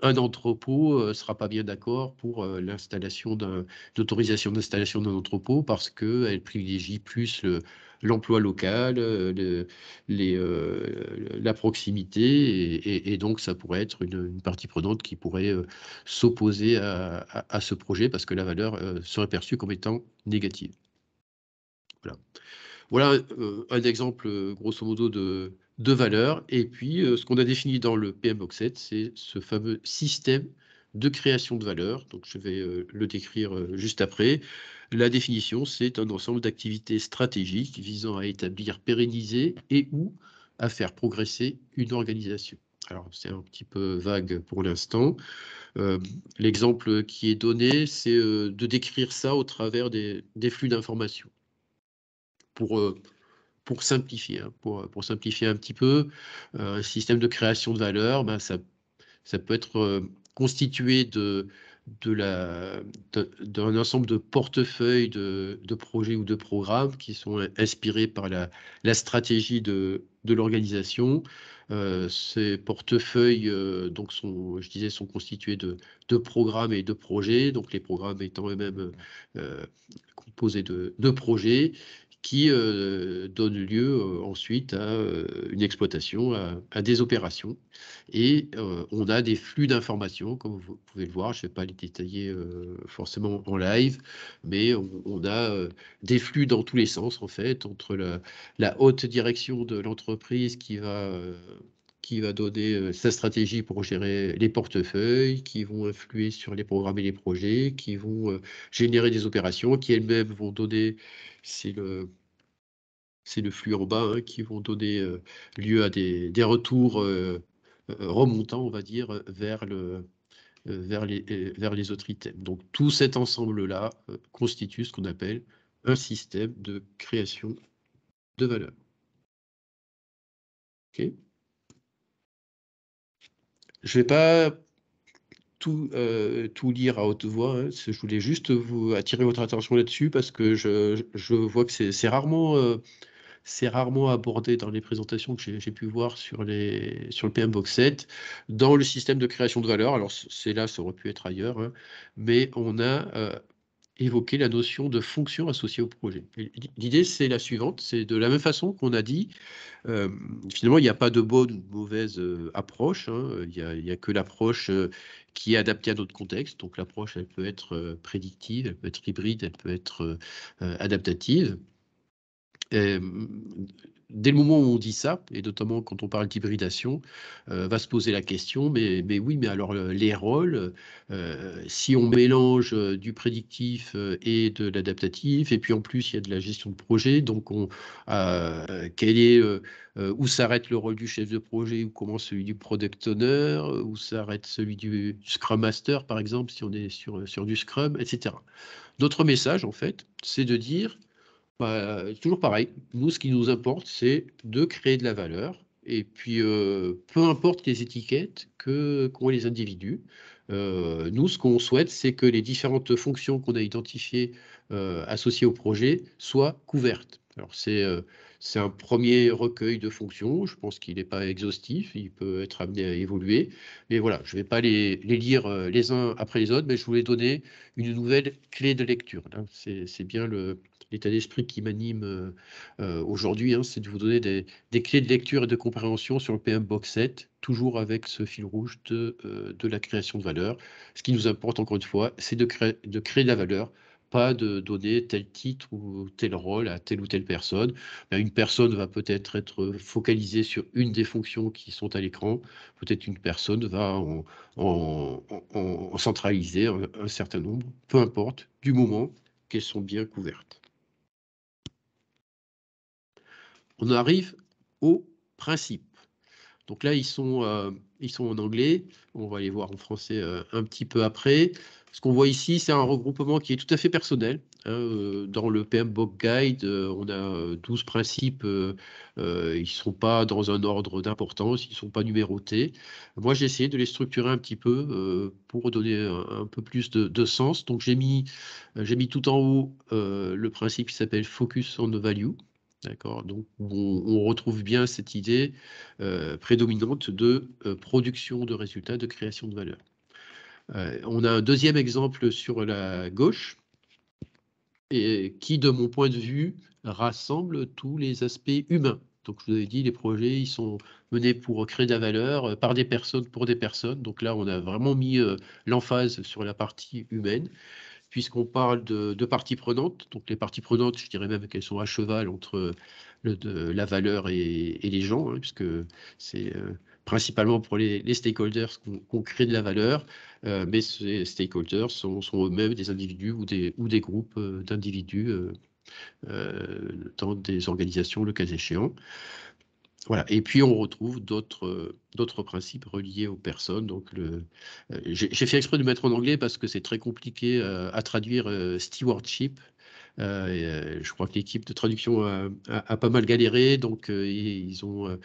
un entrepôt ne sera pas bien d'accord pour l'autorisation d'installation d'un entrepôt parce qu'elle privilégie plus l'emploi local, la proximité, et donc ça pourrait être une partie prenante qui pourrait s'opposer à ce projet parce que la valeur serait perçue comme étant négative. Voilà. Voilà un exemple, grosso modo, de valeur. Et puis, ce qu'on a défini dans le PMBOK 7, c'est ce fameux système de création de valeur. Donc, je vais le décrire juste après. La définition, c'est un ensemble d'activités stratégiques visant à établir, pérenniser et ou à faire progresser une organisation. Alors, c'est un petit peu vague pour l'instant. L'exemple qui est donné, c'est de décrire ça au travers des flux d'informations. Pour simplifier, hein, pour simplifier un petit peu, un système de création de valeur, ça peut être constitué d'un ensemble de portefeuilles de projets ou de programmes qui sont inspirés par la stratégie de l'organisation. Ces portefeuilles, donc je disais, sont constitués de programmes et de projets, donc les programmes étant eux-mêmes composés de projets qui donnent lieu ensuite à une exploitation, à des opérations. Et on a des flux d'informations, comme vous pouvez le voir. Je ne vais pas les détailler forcément en live, mais on a des flux dans tous les sens, en fait, entre la haute direction de l'entreprise qui va donner sa stratégie pour gérer les portefeuilles, qui vont influer sur les programmes et les projets, qui vont générer des opérations, qui elles-mêmes vont donner, c'est le flux en bas, hein, qui vont donner lieu à des retours remontants, on va dire, vers les autres items. Donc tout cet ensemble-là constitue ce qu'on appelle un système de création de valeur. Ok. Je ne vais pas tout lire à haute voix, hein. Je voulais juste vous attirer votre attention là-dessus parce que je vois que c'est rarement abordé dans les présentations que j'ai pu voir sur le PMBOK 7, dans le système de création de valeur. Alors c'est là, ça aurait pu être ailleurs, hein, mais on a évoqué la notion de fonction associée au projet. L'idée, c'est la suivante, c'est de la même façon qu'on a dit, finalement, il n'y a pas de bonne ou de mauvaise approche, hein. Il y a que l'approche qui est adaptée à notre contexte. Donc l'approche, elle peut être prédictive, elle peut être hybride, elle peut être adaptative. Dès le moment où on dit ça, et notamment quand on parle d'hybridation, va se poser la question, mais oui, mais alors les rôles, si on mélange du prédictif et de l'adaptatif, et puis en plus il y a de la gestion de projet, donc quel est, où s'arrête le rôle du chef de projet, où commence celui du product owner, où s'arrête celui du Scrum Master, par exemple, si on est sur du Scrum, etc. Notre message, en fait, c'est de dire, toujours pareil, nous, ce qui nous importe, c'est de créer de la valeur. Et puis, peu importe les étiquettes qu'ont les individus, nous, ce qu'on souhaite, c'est que les différentes fonctions qu'on a identifiées associées au projet soient couvertes. Alors, c'est un premier recueil de fonctions. Je pense qu'il n'est pas exhaustif, il peut être amené à évoluer. Mais voilà, je ne vais pas les lire les uns après les autres, mais je voulais donner une nouvelle clé de lecture. C'est bien l'état d'esprit qui m'anime aujourd'hui, hein, c'est de vous donner des clés de lecture et de compréhension sur le PMBOK 7, toujours avec ce fil rouge de la création de valeur. Ce qui nous importe, encore une fois, c'est de créer de la valeur, pas de donner tel titre ou tel rôle à telle ou telle personne. Une personne va peut-être être focalisée sur une des fonctions qui sont à l'écran. Peut-être une personne va en centraliser un certain nombre, peu importe, du moment qu'elles sont bien couvertes. On arrive aux principes. Donc là, ils sont en anglais. On va les voir en français un petit peu après. Ce qu'on voit ici, c'est un regroupement qui est tout à fait personnel, hein. Dans le PMBOK Guide, on a 12 principes. Ils ne sont pas dans un ordre d'importance, ils ne sont pas numérotés. Moi, j'ai essayé de les structurer un petit peu pour donner un peu plus de sens. Donc, j'ai mis tout en haut le principe qui s'appelle Focus on the Value. D'accord, donc on retrouve bien cette idée prédominante de production de résultats, de création de valeur. On a un deuxième exemple sur la gauche, et qui, de mon point de vue, rassemble tous les aspects humains. Donc, je vous avais dit, les projets, ils sont menés pour créer de la valeur par des personnes, pour des personnes. Donc là, on a vraiment mis l'emphase sur la partie humaine, puisqu'on parle de parties prenantes. Donc les parties prenantes, je dirais même qu'elles sont à cheval entre la valeur et les gens, hein, puisque c'est principalement pour les stakeholders qu'on crée de la valeur, mais ces stakeholders sont eux-mêmes des individus ou des groupes d'individus dans des organisations, le cas échéant. Voilà. Et puis on retrouve d'autres principes reliés aux personnes. Donc j'ai fait exprès de mettre en anglais parce que c'est très compliqué à traduire stewardship. Je crois que l'équipe de traduction a pas mal galéré, donc ils ont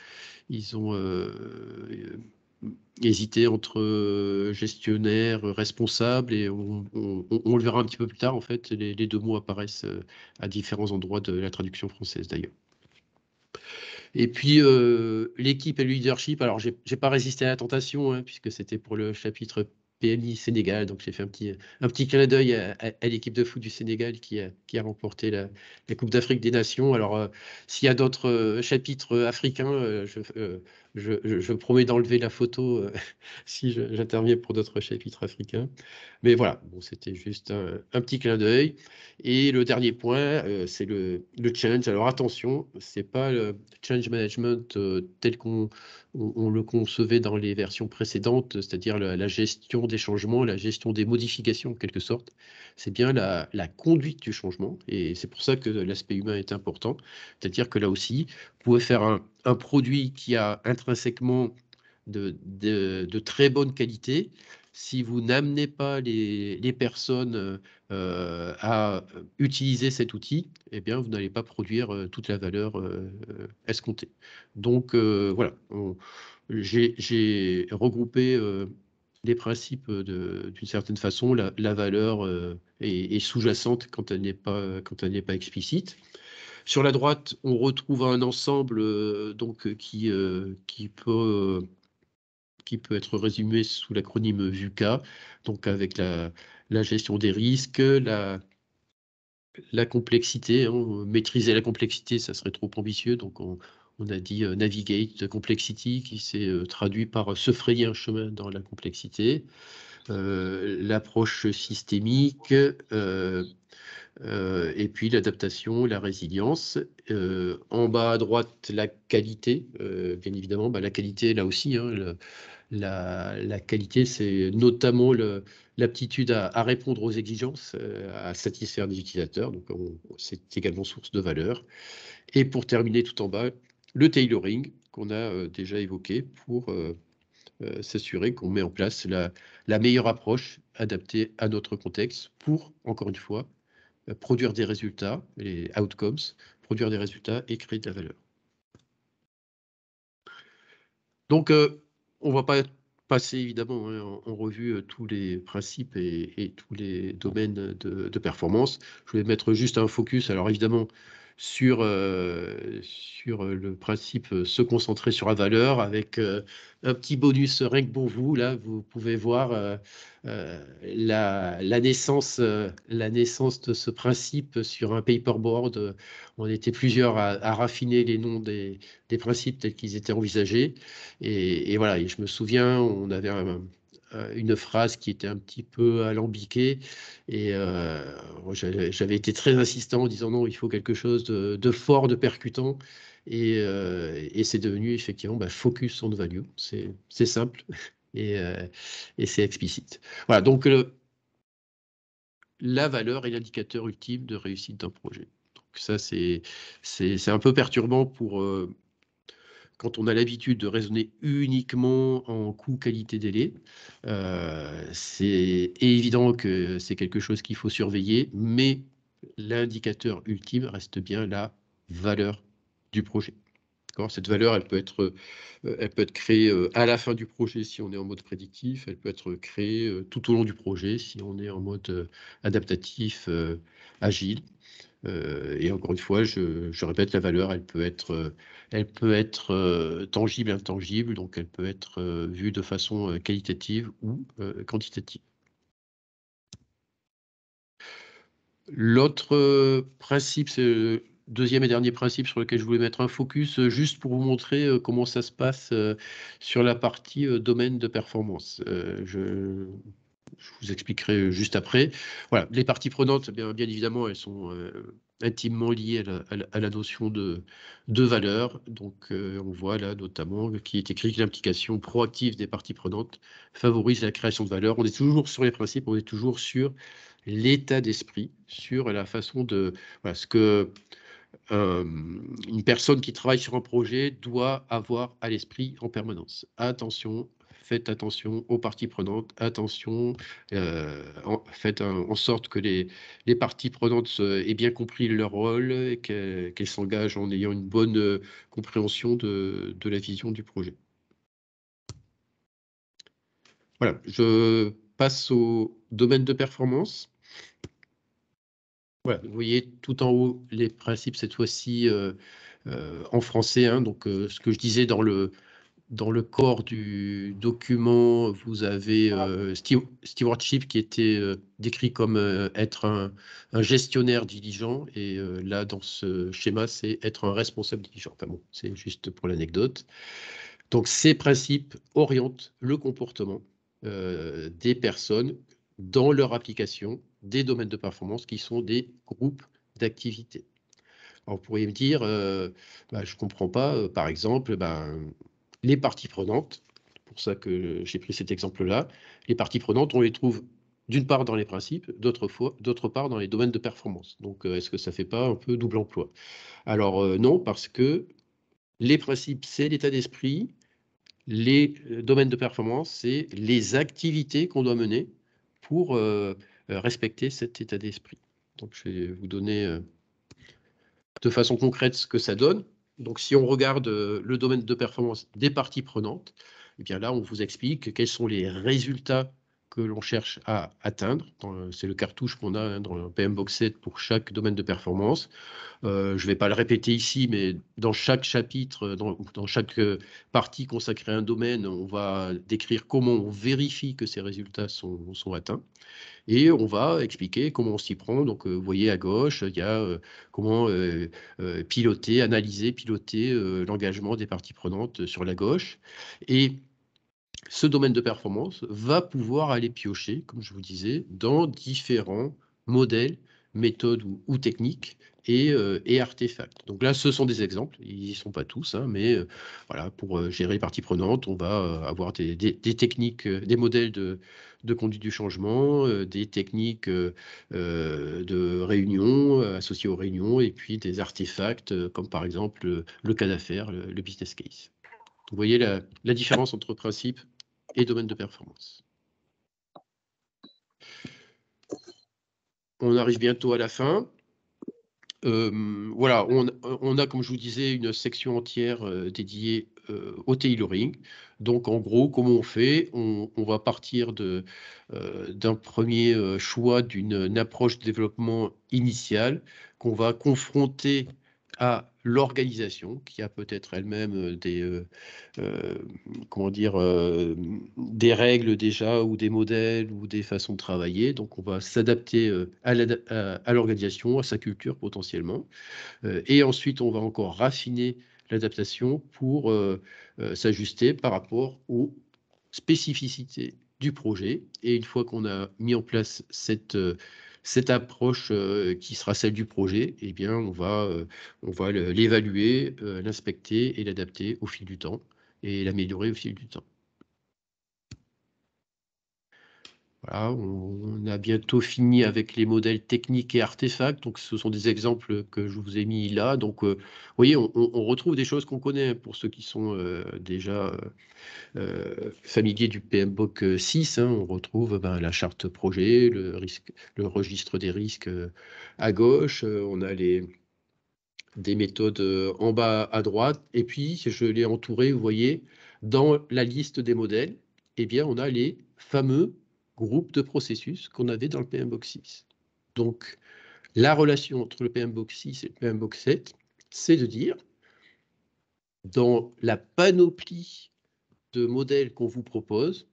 hésité entre gestionnaire, responsable, et on le verra un petit peu plus tard. En fait, les deux mots apparaissent à différents endroits de la traduction française d'ailleurs. Et puis, l'équipe et le leadership, alors j'ai pas résisté à la tentation, hein, puisque c'était pour le chapitre PMI Sénégal, donc j'ai fait un petit clin d'œil à l'équipe de foot du Sénégal qui a remporté la Coupe d'Afrique des Nations. Alors, s'il y a d'autres chapitres africains, je promets d'enlever la photo si j'interviens pour d'autres chapitres africains. Mais voilà, bon, c'était juste un petit clin d'œil. Et le dernier point, c'est le change. Alors attention, c'est pas le change management tel qu'on on le concevait dans les versions précédentes, c'est-à-dire la gestion des changements, la gestion des modifications en quelque sorte. C'est bien la conduite du changement. Et c'est pour ça que l'aspect humain est important. C'est-à-dire que là aussi, vous pouvez faire un produit qui a intrinsèquement de très bonne qualité. Si vous n'amenez pas les personnes à utiliser cet outil, eh bien, vous n'allez pas produire toute la valeur escomptée. Donc, voilà, j'ai regroupé les principes d'une certaine façon. La valeur est sous-jacente quand elle n'est pas explicite. Sur la droite, on retrouve un ensemble qui peut être résumé sous l'acronyme VUCA, donc avec la gestion des risques, la complexité. Hein, maîtriser la complexité, ça serait trop ambitieux, donc on a dit navigate the complexity, qui s'est traduit par se frayer un chemin dans la complexité. L'approche systémique, et puis l'adaptation, la résilience. En bas à droite, la qualité, bien évidemment. La qualité, là aussi, hein, la qualité, c'est notamment l'aptitude à répondre aux exigences, à satisfaire les utilisateurs. Donc, c'est également source de valeur. Et pour terminer tout en bas, le tailoring qu'on a déjà évoqué pour s'assurer qu'on met en place la meilleure approche adaptée à notre contexte pour, encore une fois, produire des résultats, les outcomes, produire des résultats et créer de la valeur. Donc, on ne va pas passer évidemment hein, en revue tous les principes et tous les domaines de performance. Je vais mettre juste un focus, alors évidemment, sur le principe se concentrer sur la valeur avec un petit bonus rien que pour vous. Là, vous pouvez voir la naissance de ce principe sur un paperboard. On était plusieurs à raffiner les noms des principes tels qu'ils étaient envisagés. Et voilà, et je me souviens, on avait une phrase qui était un petit peu alambiquée et j'avais été très insistant en disant non, il faut quelque chose de fort, de percutant et c'est devenu effectivement focus on value. C'est simple et c'est explicite. Voilà, donc la valeur est l'indicateur ultime de réussite d'un projet. Donc ça, c'est un peu perturbant pour quand on a l'habitude de raisonner uniquement en coût, qualité, délai. C'est évident que c'est quelque chose qu'il faut surveiller, mais l'indicateur ultime reste bien la valeur du projet. Cette valeur, elle peut être créée à la fin du projet si on est en mode prédictif, elle peut être créée tout au long du projet si on est en mode adaptatif, agile. Et encore une fois, je répète, la valeur, elle peut être tangible, intangible, donc elle peut être vue de façon qualitative ou quantitative. L'autre principe, c'est le deuxième et dernier principe sur lequel je voulais mettre un focus, juste pour vous montrer comment ça se passe sur la partie domaine de performance. Je vous expliquerai juste après. Voilà, les parties prenantes, bien évidemment, elles sont intimement liées à la notion de valeur. Donc, on voit là notamment qui est écrit que l'implication proactive des parties prenantes favorise la création de valeur. On est toujours sur les principes, on est toujours sur l'état d'esprit, sur la façon de... Voilà, ce que une personne qui travaille sur un projet doit avoir à l'esprit en permanence. Attention, faites attention aux parties prenantes, attention, faites en sorte que les parties prenantes aient bien compris leur rôle et qu'elles s'engagent en ayant une bonne compréhension de la vision du projet. Voilà, je passe au domaine de performance. Voilà, vous voyez tout en haut les principes cette fois-ci en français. Hein, donc, ce que je disais dans le corps du document, vous avez stewardship qui était décrit comme être un gestionnaire diligent. Et là, dans ce schéma, c'est être un responsable diligent. Enfin bon, c'est juste pour l'anecdote. Donc, ces principes orientent le comportement des personnes dans leur application des domaines de performance qui sont des groupes d'activités. Alors, vous pourriez me dire, je ne comprends pas, par exemple, les parties prenantes, c'est pour ça que j'ai pris cet exemple-là, les parties prenantes, on les trouve d'une part dans les principes, d'autre part dans les domaines de performance. Donc, est-ce que ça ne fait pas un peu double emploi? Alors, non, parce que les principes, c'est l'état d'esprit, les domaines de performance, c'est les activités qu'on doit mener pour respecter cet état d'esprit. Donc, je vais vous donner de façon concrète ce que ça donne. Donc, si on regarde le domaine de performance des parties prenantes, eh bien là, on vous explique quels sont les résultats que l'on cherche à atteindre. C'est le cartouche qu'on a dans le PMBOK 7 pour chaque domaine de performance. Je ne vais pas le répéter ici, mais dans chaque chapitre, dans chaque partie consacrée à un domaine, on va décrire comment on vérifie que ces résultats sont atteints. Et on va expliquer comment on s'y prend. Donc, vous voyez à gauche, il y a comment analyser, piloter l'engagement des parties prenantes sur la gauche. Et ce domaine de performance va pouvoir aller piocher, comme je vous disais, dans différents modèles, méthodes ou techniques et artefacts. Donc là, ce sont des exemples, ils n'y sont pas tous, hein, mais voilà, pour gérer les parties prenantes, on va avoir des techniques, des modèles de conduite du changement, des techniques de réunion associées aux réunions, et puis des artefacts comme par exemple le cas d'affaires, le business case. Vous voyez la différence entre principe et domaine de performance. On arrive bientôt à la fin. Voilà, on a, comme je vous disais, une section entière dédiée au tailoring. Donc, en gros, comment on fait? On va partir d'un premier choix d'une approche de développement initiale qu'on va confronter à l'organisation, qui a peut-être elle-même comment dire, des règles déjà ou des modèles ou des façons de travailler. Donc, on va s'adapter à l'organisation, à sa culture potentiellement. Et ensuite, on va encore raffiner l'adaptation pour s'ajuster par rapport aux spécificités du projet. Et une fois qu'on a mis en place cette approche qui sera celle du projet, eh bien, on va l'évaluer, l'inspecter et l'adapter au fil du temps et l'améliorer au fil du temps. Voilà, on a bientôt fini avec les modèles techniques et artefacts. Donc, ce sont des exemples que je vous ai mis là. Donc, vous voyez, on retrouve des choses qu'on connaît pour ceux qui sont déjà familiers du PMBOK 6. Hein. On retrouve la charte projet, le registre des risques à gauche. On a des méthodes en bas à droite. Et puis, je l'ai entouré, vous voyez, dans la liste des modèles, eh bien, on a les fameux groupes de processus qu'on avait dans le PMBOK 6. Donc, la relation entre le PMBOK 6 et le PMBOK 7, c'est de dire, dans la panoplie de modèles qu'on vous propose,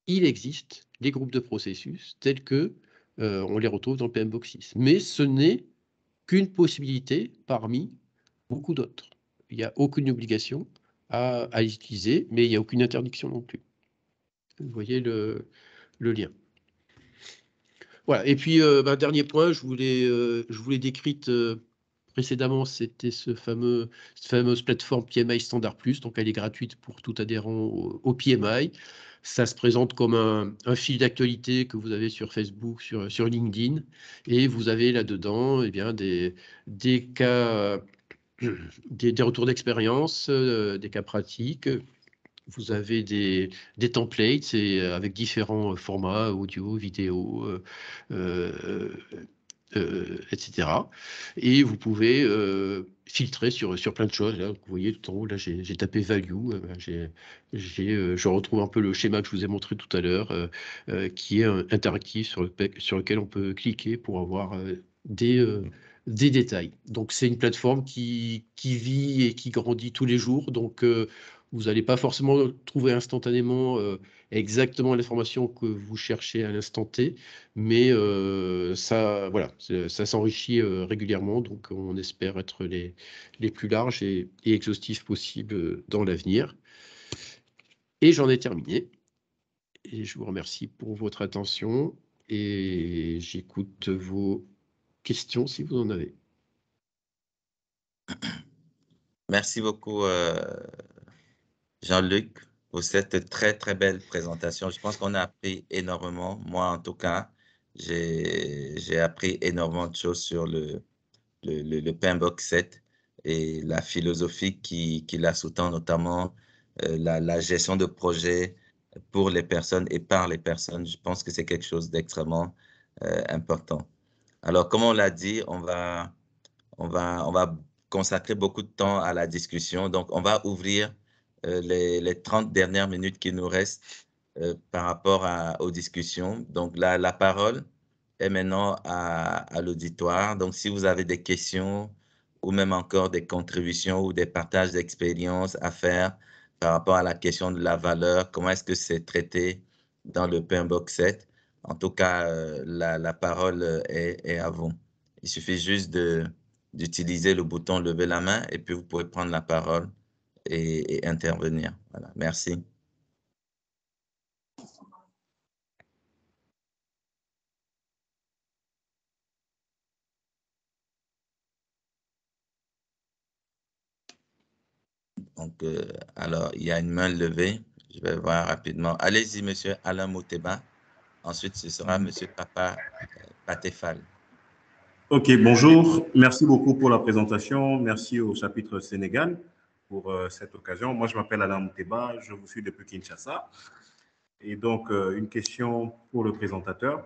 il existe des groupes de processus tels que on les retrouve dans le PMBOK 6. Mais ce n'est qu'une possibilité parmi beaucoup d'autres. Il n'y a aucune obligation à les utiliser, mais il n'y a aucune interdiction non plus. Vous voyez le lien. Voilà. Et puis, dernier point, je voulais décrite précédemment, c'était cette fameuse plateforme PMI Standard Plus. Donc, elle est gratuite pour tout adhérent au PMI. Ça se présente comme un fil d'actualité que vous avez sur Facebook, sur LinkedIn. Et vous avez là-dedans des cas, des retours d'expérience, des cas pratiques. Vous avez des templates avec différents formats, audio, vidéo, etc. Et vous pouvez filtrer sur plein de choses. Là, vous voyez tout en haut, là, j'ai tapé value. Je retrouve un peu le schéma que je vous ai montré tout à l'heure, qui est interactif sur lequel on peut cliquer pour avoir des détails. Donc, c'est une plateforme qui vit et qui grandit tous les jours. Donc, vous n'allez pas forcément trouver instantanément exactement l'information que vous cherchez à l'instant T, mais ça, voilà, ça s'enrichit régulièrement. Donc, on espère être les plus larges et exhaustifs possibles dans l'avenir. Et j'en ai terminé. Et je vous remercie pour votre attention et j'écoute vos questions si vous en avez. Merci beaucoup, Jean-Luc, pour cette très, très belle présentation. Je pense qu'on a appris énormément. Moi, en tout cas, j'ai appris énormément de choses sur le PMBOK 7 et la philosophie qui la sous-tend, notamment la gestion de projet pour les personnes et par les personnes. Je pense que c'est quelque chose d'extrêmement important. Alors, comme on l'a dit, on va consacrer beaucoup de temps à la discussion. Donc, on va ouvrir les 30 dernières minutes qui nous restent par rapport aux discussions. Donc, la parole est maintenant à l'auditoire. Donc, si vous avez des questions ou même encore des contributions ou des partages d'expériences à faire par rapport à la question de la valeur, comment est-ce que c'est traité dans le PMBOK 7, en tout cas, la parole est à vous. Il suffit juste d'utiliser le bouton lever la main et puis vous pouvez prendre la parole et intervenir. Voilà, merci. Donc, alors, il y a une main levée. Je vais voir rapidement. Allez-y, monsieur Alain Mouteba. Ensuite, ce sera monsieur Papa Patefal. Ok, bonjour. Merci beaucoup pour la présentation. Merci au chapitre Sénégal pour cette occasion. Moi, je m'appelle Alain Mouteba. Je vous suis depuis Kinshasa. Et donc, une question pour le présentateur.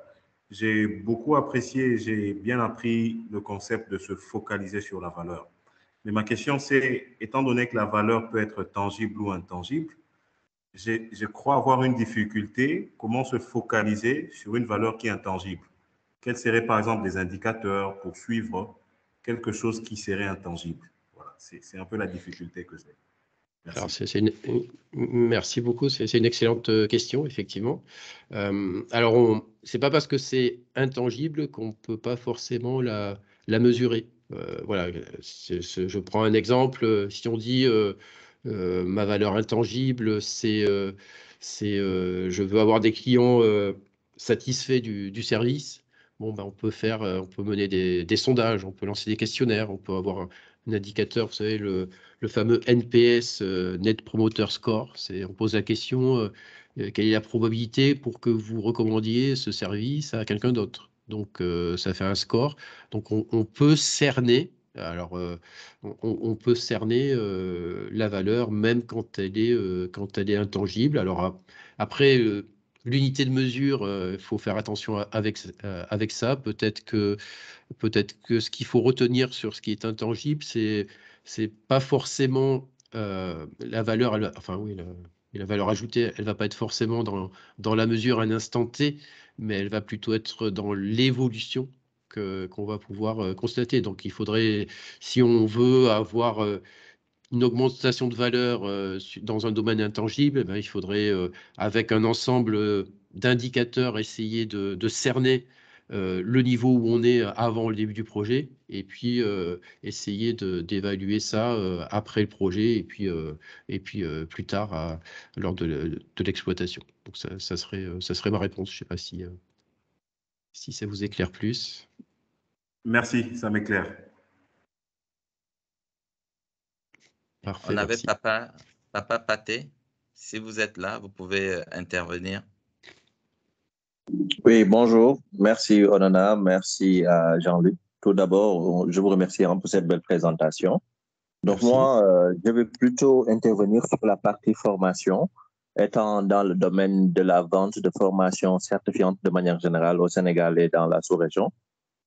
J'ai beaucoup apprécié, j'ai bien appris le concept de se focaliser sur la valeur. Mais ma question, c'est, étant donné que la valeur peut être tangible ou intangible, je crois avoir une difficulté. Comment se focaliser sur une valeur qui est intangible? Quels seraient, par exemple, des indicateurs pour suivre quelque chose qui serait intangible? Voilà, c'est un peu la difficulté que j'ai. Merci. Alors, merci beaucoup, c'est une excellente question, effectivement. Alors, c'est pas parce que c'est intangible qu'on ne peut pas forcément la mesurer. Voilà, je prends un exemple. Si on dit ma valeur intangible, c'est je veux avoir des clients satisfaits du service. Bon, ben, on peut mener des sondages, on peut lancer des questionnaires, on peut avoir un indicateur, vous savez, le fameux NPS, Net Promoter Score. On pose la question, quelle est la probabilité pour que vous recommandiez ce service à quelqu'un d'autre? Donc, ça fait un score. Donc, on peut cerner. Alors, on peut cerner la valeur même quand elle est intangible. Alors, après, l'unité de mesure, il faut faire attention avec ça. Peut-être que ce qu'il faut retenir sur ce qui est intangible, c'est pas forcément la valeur, enfin oui, la valeur ajoutée, elle va pas être forcément dans la mesure à un instant T, mais elle va plutôt être dans l'évolution qu'on va pouvoir constater. Donc il faudrait, si on veut avoir une augmentation de valeur dans un domaine intangible, eh ben, il faudrait, avec un ensemble d'indicateurs, essayer de cerner le niveau où on est avant le début du projet, et puis essayer d'évaluer ça après le projet, et puis plus tard lors de l'exploitation. Donc ça serait ma réponse. Je ne sais pas si ça vous éclaire plus. Merci, ça m'éclaire. Parfait, On avait merci. Papa Paté. Si vous êtes là, vous pouvez intervenir. Oui, bonjour. Merci, Onana. Merci à Jean-Luc. Tout d'abord, je vous remercie pour cette belle présentation. Donc, Merci. moi, je vais plutôt intervenir sur la partie formation, étant dans le domaine de la vente de formation certifiante de manière générale au Sénégal et dans la sous-région.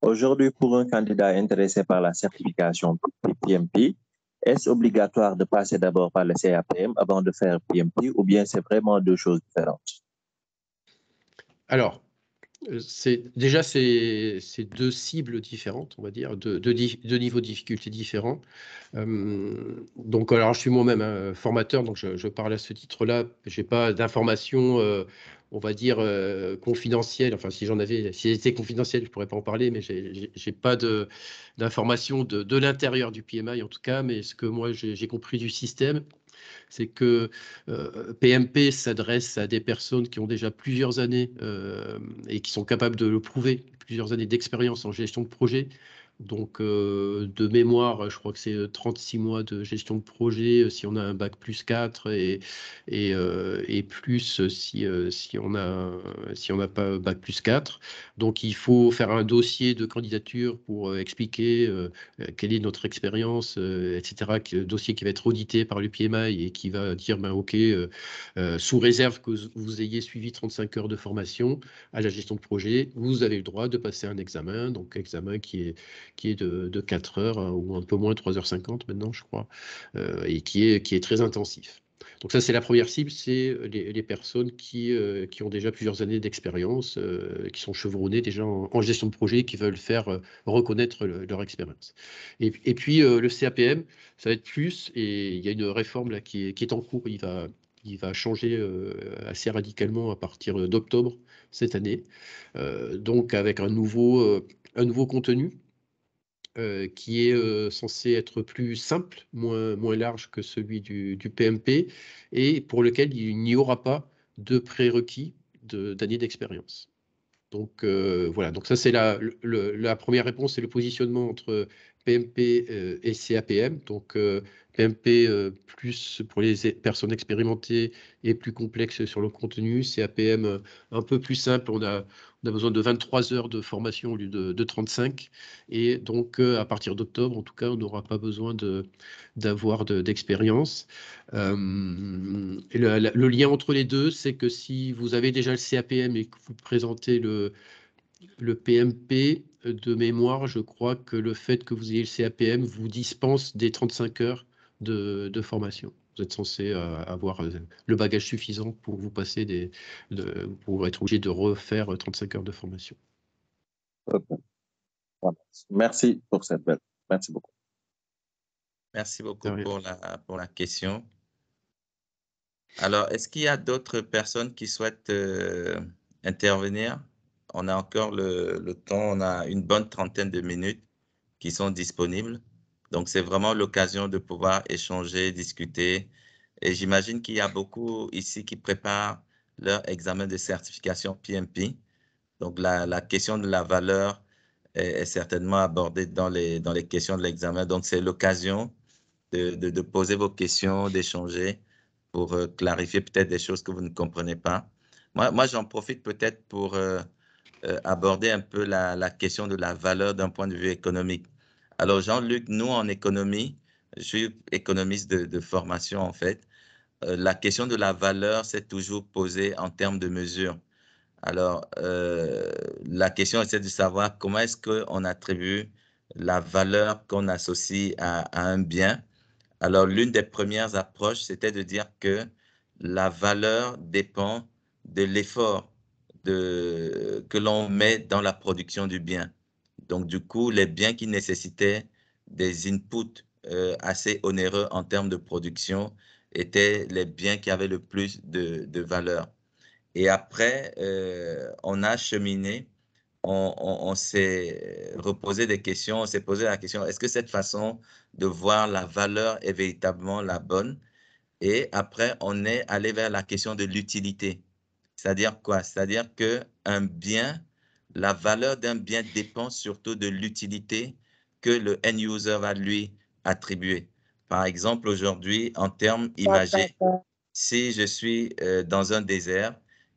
Aujourd'hui, pour un candidat intéressé par la certification PMP, est-ce obligatoire de passer d'abord par le CAPM avant de faire PMP ou bien c'est vraiment deux choses différentes? Alors, Déjà, c'est deux cibles différentes, on va dire, deux niveaux de difficulté différents. Donc, alors, je suis moi-même formateur, donc je parle à ce titre-là. Je n'ai pas d'informations, on va dire, confidentielles. Enfin, si j'en avais, si elles étaient confidentielles, je ne pourrais pas en parler, mais je n'ai pas d'informations de l'intérieur du PMI, en tout cas. Mais ce que moi, j'ai compris du système, c'est que PMP s'adresse à des personnes qui ont déjà plusieurs années et qui sont capables de le prouver, plusieurs années d'expérience en gestion de projet. Donc, de mémoire, je crois que c'est 36 mois de gestion de projet si on a un bac plus 4 et plus si on n'a pas bac plus 4. Donc, il faut faire un dossier de candidature pour expliquer quelle est notre expérience, etc. Dossier qui va être audité par l'UPMI et qui va dire, ben, OK, sous réserve que vous ayez suivi 35 heures de formation à la gestion de projet, vous avez le droit de passer un examen, donc examen qui est de 4 heures ou un peu moins, 3h50 maintenant, je crois, et qui est très intensif. Donc ça, c'est la première cible, c'est les personnes qui ont déjà plusieurs années d'expérience, qui sont chevronnées déjà en gestion de projet, qui veulent faire reconnaître leur expérience. Et puis, le CAPM, ça va être plus, et il y a une réforme là qui est en cours, il va changer assez radicalement à partir d'octobre cette année, donc avec un nouveau contenu qui est censé être plus simple, moins large que celui du PMP, et pour lequel il n'y aura pas de prérequis d'années d'expérience. Donc voilà, donc ça c'est la première réponse, c'est le positionnement entre PMP et CAPM. Donc PMP plus pour les personnes expérimentées et plus complexe sur le contenu, CAPM un peu plus simple, on a besoin de 23 heures de formation au lieu de 35, et donc à partir d'octobre en tout cas on n'aura pas besoin d'avoir d'expérience. Et le lien entre les deux, c'est que si vous avez déjà le CAPM et que vous présentez le PMP, de mémoire, je crois que le fait que vous ayez le CAPM vous dispense des 35 heures de formation. Vous êtes censé avoir le bagage suffisant pour vous passer pour être obligé de refaire 35 heures de formation. Voilà. Merci pour cette belle. Merci beaucoup. Merci beaucoup pour la question. Alors, est-ce qu'il y a d'autres personnes qui souhaitent intervenir? On a encore le temps, on a une bonne trentaine de minutes qui sont disponibles. Donc, c'est vraiment l'occasion de pouvoir échanger, discuter. Et j'imagine qu'il y a beaucoup ici qui préparent leur examen de certification PMP. Donc, la question de la valeur est certainement abordée dans les questions de l'examen. Donc, c'est l'occasion de poser vos questions, d'échanger pour clarifier peut-être des choses que vous ne comprenez pas. Moi j'en profite peut-être pour aborder un peu la question de la valeur d'un point de vue économique. Alors, Jean-Luc, nous, en économie, je suis économiste de formation, en fait. La question de la valeur s'est toujours posée en termes de mesure. Alors, la question c'est de savoir comment est-ce qu'on attribue la valeur qu'on associe à un bien. Alors, l'une des premières approches, c'était de dire que la valeur dépend de l'effort que l'on met dans la production du bien. Donc, du coup, les biens qui nécessitaient des inputs assez onéreux en termes de production étaient les biens qui avaient le plus de valeur. Et après, on a cheminé, on s'est reposé des questions, on s'est posé la question, est-ce que cette façon de voir la valeur est véritablement la bonne? Et après, on est allé vers la question de l'utilité. C'est-à-dire quoi? C'est-à-dire qu'un bien, la valeur d'un bien dépend surtout de l'utilité que le end user va lui attribuer. Par exemple, aujourd'hui, en termes imagés, si je suis dans un désert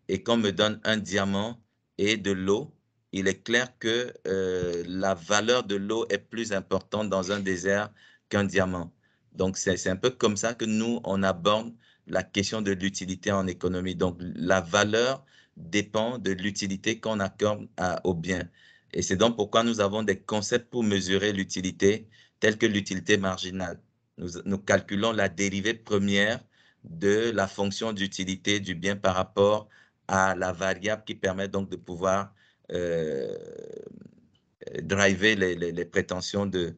et qu'on me donne un diamant et de l'eau, il est clair que la valeur de l'eau est plus importante dans un désert qu'un diamant. Donc, c'est un peu comme ça que nous, on aborde la question de l'utilité en économie. Donc, la valeur dépend de l'utilité qu'on accorde au bien. Et c'est donc pourquoi nous avons des concepts pour mesurer l'utilité, tels que l'utilité marginale. Nous calculons la dérivée première de la fonction d'utilité du bien par rapport à la variable qui permet donc de pouvoir driver les prétentions de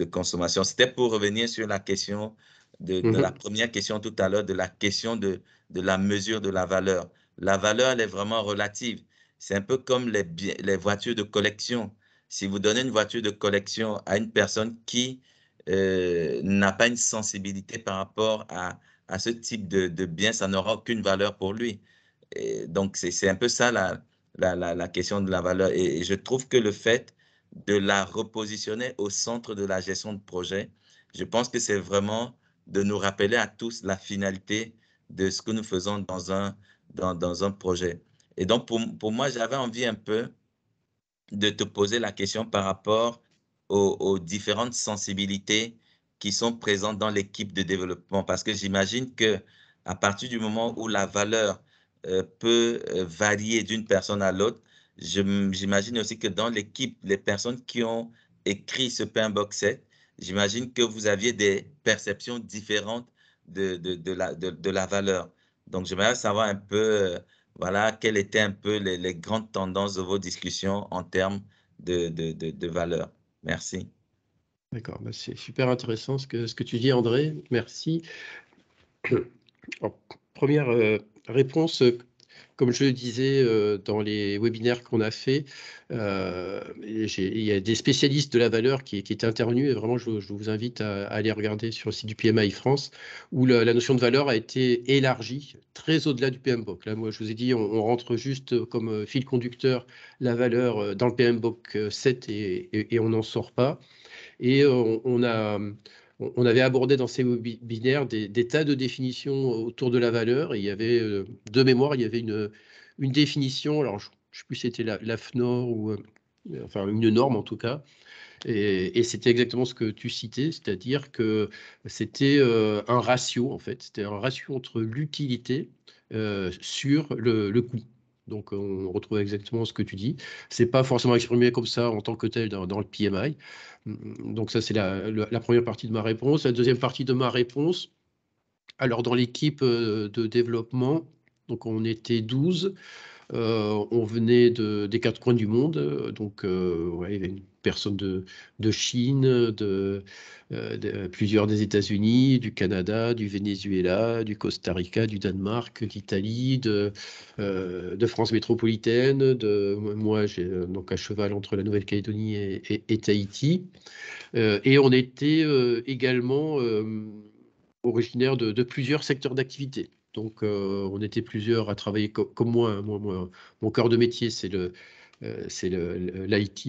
consommation. C'était pour revenir sur la question de la première question tout à l'heure, de la question de la mesure de la valeur. La valeur, elle est vraiment relative. C'est un peu comme les voitures de collection. Si vous donnez une voiture de collection à une personne qui n'a pas une sensibilité par rapport à ce type de bien, ça n'aura aucune valeur pour lui. Et donc, c'est un peu ça la question de la valeur. Et je trouve que le fait de la repositionner au centre de la gestion de projet, je pense que c'est vraiment de nous rappeler à tous la finalité de ce que nous faisons dans un projet. Et donc, pour moi, j'avais envie un peu de te poser la question par rapport aux différentes sensibilités qui sont présentes dans l'équipe de développement. Parce que j'imagine que à partir du moment où la valeur peut varier d'une personne à l'autre, j'imagine aussi que dans l'équipe, les personnes qui ont écrit ce PMBOK 7, j'imagine que vous aviez des perceptions différentes de la valeur. Donc, j'aimerais savoir un peu voilà, quelles étaient un peu les grandes tendances de vos discussions en termes de valeur. Merci. D'accord, bah c'est super intéressant ce que tu dis, André. Merci. Alors, première réponse, comme je le disais dans les webinaires qu'on a fait, il y a des spécialistes de la valeur qui étaient intervenus, et vraiment je vous invite à aller regarder sur le site du PMI France, où la notion de valeur a été élargie très au-delà du PMBOK. Là, moi, je vous ai dit, on rentre juste comme fil conducteur la valeur dans le PMBOK 7 et on n'en sort pas. Et on avait abordé dans ces webinaires des tas de définitions autour de la valeur. Et il y avait, de mémoire, il y avait une définition, alors je ne sais plus si c'était la FNOR ou enfin une norme en tout cas. Et c'était exactement ce que tu citais, c'est-à-dire que c'était un ratio, en fait. C'était un ratio entre l'utilité sur le coût. Donc, on retrouve exactement ce que tu dis. Ce n'est pas forcément exprimé comme ça en tant que tel dans le PMI. Donc, ça, c'est la première partie de ma réponse. La deuxième partie de ma réponse, alors dans l'équipe de développement, donc on était 12. On venait des quatre coins du monde, donc ouais, il y avait une personne de Chine, plusieurs des États-Unis, du Canada, du Venezuela, du Costa Rica, du Danemark, d'Italie, de France métropolitaine, moi j'ai donc à cheval entre la Nouvelle-Calédonie et Tahiti. Et on était également originaire de plusieurs secteurs d'activité. Donc, on était plusieurs à travailler comme moi, hein. Mon cœur de métier, c'est l'IT,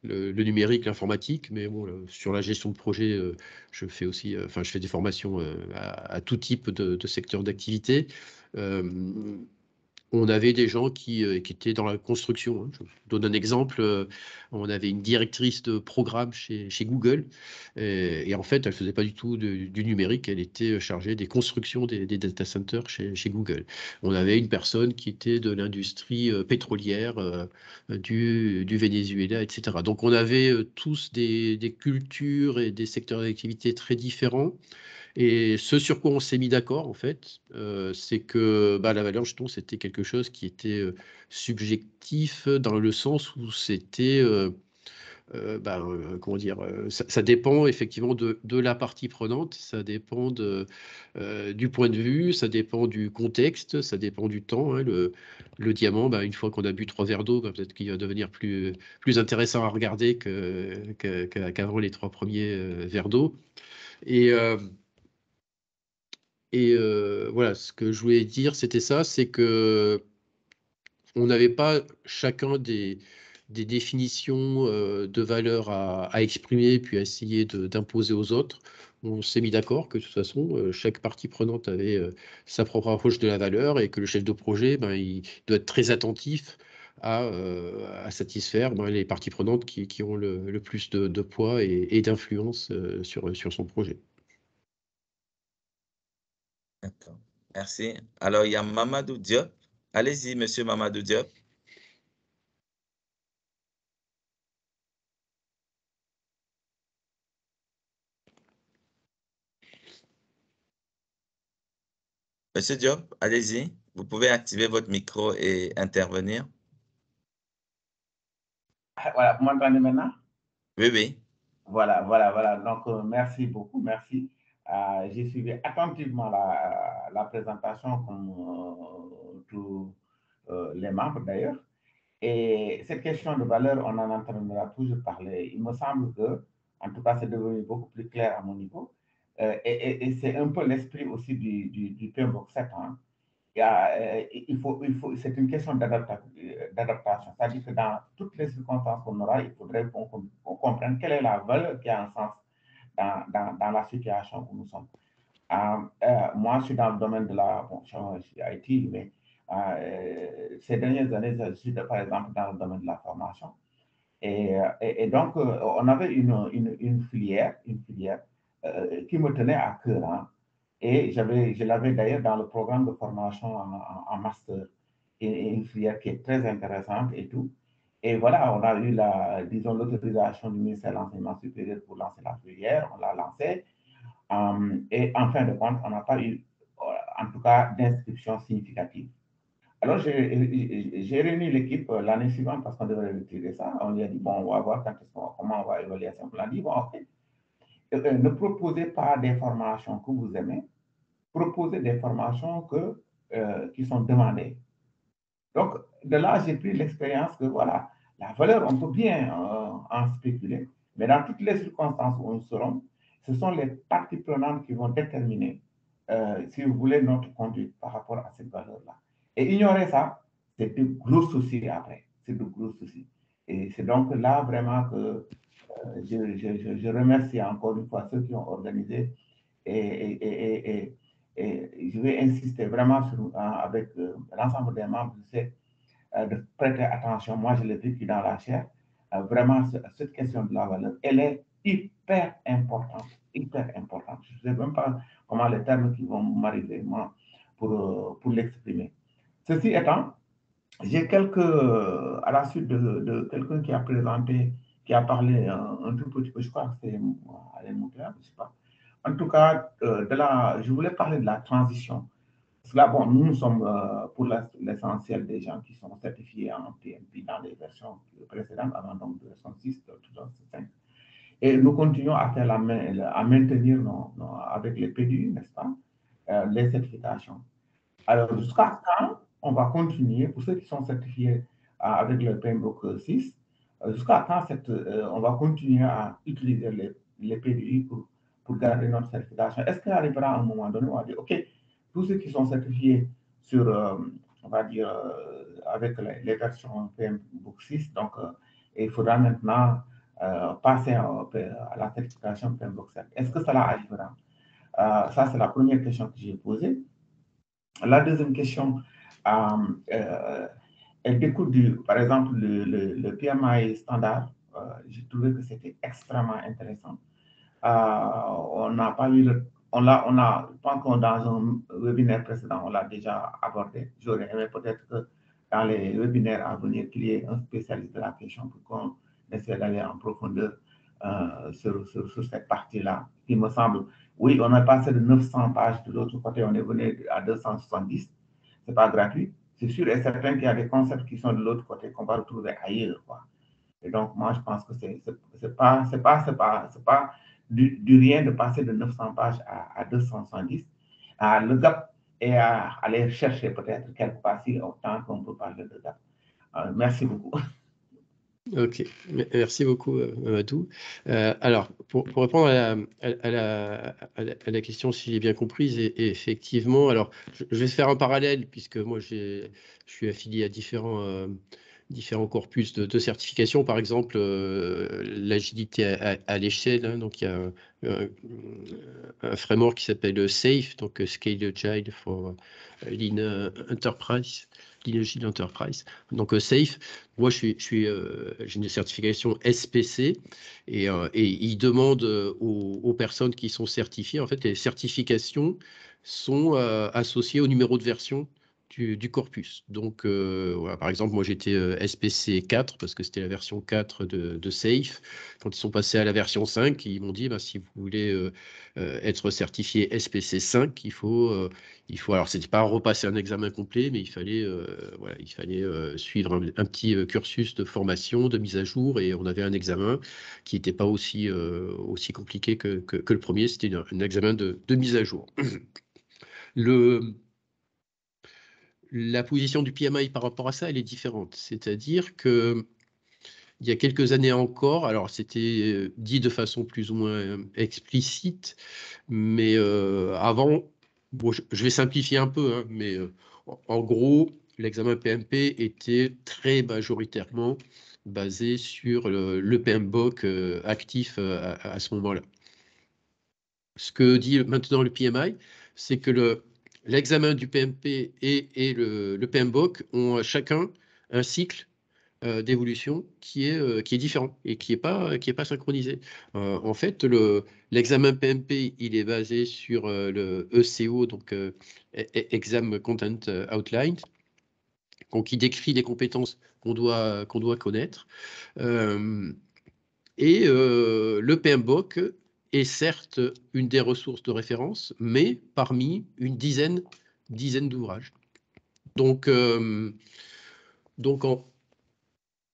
le numérique, l'informatique. Mais bon, sur la gestion de projet, je fais aussi, enfin, je fais des formations à tout type de secteur d'activité. On avait des gens qui étaient dans la construction, hein. Je vous donne un exemple. On avait une directrice de programme chez Google. Et en fait, elle ne faisait pas du tout du numérique. Elle était chargée des constructions des data centers chez Google. On avait une personne qui était de l'industrie pétrolière du Venezuela, etc. Donc, on avait tous des cultures et des secteurs d'activité très différents. Et ce sur quoi on s'est mis d'accord, en fait, c'est que la valeur, justement, c'était quelque chose qui était subjectif dans le sens où c'était, comment dire, ça dépend effectivement de la partie prenante, ça dépend du point de vue, ça dépend du contexte, ça dépend du temps, hein. Le diamant, une fois qu'on a bu 3 verres d'eau, peut-être qu'il va devenir plus intéressant à regarder qu'avant les 3 premiers verres d'eau. Et voilà, ce que je voulais dire, c'était ça, c'est que on n'avait pas chacun des définitions de valeur à exprimer, puis à essayer d'imposer aux autres. On s'est mis d'accord que de toute façon, chaque partie prenante avait sa propre approche de la valeur et que le chef de projet, il doit être très attentif à satisfaire les parties prenantes qui ont le plus de poids et d'influence sur son projet. D'accord. Merci. Alors, il y a Mamadou Diop. Allez-y, monsieur Mamadou Diop. Monsieur Diop, allez-y. Vous pouvez activer votre micro et intervenir. Voilà, vous m'entendez maintenant? Oui, oui. Voilà. Donc, merci beaucoup, merci. J'ai suivi attentivement la présentation comme tous les membres d'ailleurs. Et cette question de valeur, on en entendra toujours parler. Il me semble que, en tout cas, c'est devenu beaucoup plus clair à mon niveau. Et c'est un peu l'esprit aussi du PMBOK 7 ans. C'est une question d'adaptation. C'est-à-dire que dans toutes les circonstances qu'on aura, il faudrait qu'on comprenne quelle est la valeur qui a un sens dans la situation où nous sommes. Moi, je suis dans le domaine de la je suis IT, mais ces dernières années, je suis par exemple dans le domaine de la formation. Et donc, on avait une filière qui me tenait à cœur. Hein. Et je l'avais d'ailleurs dans le programme de formation en master, et une filière qui est très intéressante et tout. Et voilà, on a eu l'autorisation du ministère de l'Enseignement supérieur pour lancer la filière, on l'a lancée. Et en fin de compte, on n'a pas eu, en tout cas, d'inscription significative. Alors, j'ai réuni l'équipe l'année suivante parce qu'on devait retirer ça. On lui a dit, bon, on va voir comment on va évaluer ça. On l'a dit, bon, ok, ne proposez pas des formations que vous aimez, proposez des formations qui sont demandées. Donc, de là, j'ai pris l'expérience que, voilà, la valeur, on peut bien en spéculer, mais dans toutes les circonstances où nous serons, ce sont les parties prenantes qui vont déterminer, si vous voulez, notre conduite par rapport à cette valeur-là. Et ignorer ça, c'est de gros soucis après. C'est de gros soucis. Et c'est donc là vraiment que je remercie encore une fois ceux qui ont organisé et je vais insister vraiment avec l'ensemble des membres de prêter attention. Moi, je l'ai vécu dans la chair. Vraiment, cette question de la valeur, elle est hyper importante. Hyper importante. Je ne sais même pas comment les termes qui vont m'arriver, moi, pour l'exprimer. Ceci étant, j'ai à la suite de quelqu'un qui a présenté, qui a parlé un tout petit peu, je crois que c'est Alain Mouter, je ne sais pas. En tout cas, je voulais parler de la transition. Parce que là, bon, nous sommes pour l'essentiel des gens qui sont certifiés en PMP dans les versions précédentes, avant donc de version 6, de 2005. Et nous continuons à maintenir avec les PDU, n'est-ce pas, les certifications. Alors, jusqu'à quand on va continuer, pour ceux qui sont certifiés avec le PMBOK 6, jusqu'à quand on va continuer à utiliser les PDU pour garder notre certification? Est-ce qu'il arrivera à un moment donné où on va dire, OK, tous ceux qui sont certifiés sur, on va dire, avec les versions PMBOK 6, donc il faudra maintenant passer à la certification PMBOK 7. Est-ce que cela arrivera? Ça, c'est la première question que j'ai posée. La deuxième question, elle découle par exemple, le PMI standard. J'ai trouvé que c'était extrêmement intéressant. On n'a pas eu je pense que dans un webinaire précédent, on l'a déjà abordé. J'aurais aimé peut-être que dans les webinaires à venir, qu'il y ait un spécialiste de la question pour qu'on essaie d'aller en profondeur sur cette partie-là. Il me semble, oui, on est passé de 900 pages, de l'autre côté, on est venu à 270. Ce n'est pas gratuit. C'est sûr et certain qu'il y a des concepts qui sont de l'autre côté qu'on va retrouver ailleurs, quoi. Et donc, moi, je pense que c'est pas du rien de passer de 900 pages à 270. Le gap est à aller chercher peut-être quelque part si autant qu'on peut parler de gap. Merci beaucoup. Ok, merci beaucoup Mamadou. Alors, pour répondre à la question, si j'ai bien comprise, et effectivement, alors je vais faire un parallèle puisque moi je suis affilié à différents corpus de certification, par exemple l'agilité à l'échelle, hein, donc il y a un framework qui s'appelle SAFe, donc Scale Agile for Lean Enterprise. L'Agile Enterprise. Donc SAFe, moi j'ai une certification SPC et il demande aux personnes qui sont certifiées, en fait les certifications sont associées au numéro de version du corpus. Donc, voilà, par exemple, moi j'étais SPC 4 parce que c'était la version 4 de SAFE. Quand ils sont passés à la version 5, ils m'ont dit si vous voulez être certifié SPC 5, il faut alors c'était pas repasser un examen complet, mais il fallait suivre un petit cursus de formation, de mise à jour, et on avait un examen qui n'était pas aussi compliqué que le premier, c'était un examen de mise à jour. La position du PMI par rapport à ça, elle est différente. C'est-à-dire que il y a quelques années encore, alors c'était dit de façon plus ou moins explicite, mais avant, bon, je vais simplifier un peu, hein, mais en gros, l'examen PMP était très majoritairement basé sur le PMBOK actif à ce moment-là. Ce que dit maintenant le PMI, c'est que l'examen du PMP et le PMBOK ont chacun un cycle d'évolution qui est différent et qui n'est pas synchronisé. En fait, l'examen PMP, il est basé sur le ECO, donc Exam Content Outline, donc qui décrit les compétences qu'on doit connaître. Et le PMBOK est certes une des ressources de référence, mais parmi une dizaine d'ouvrages. Donc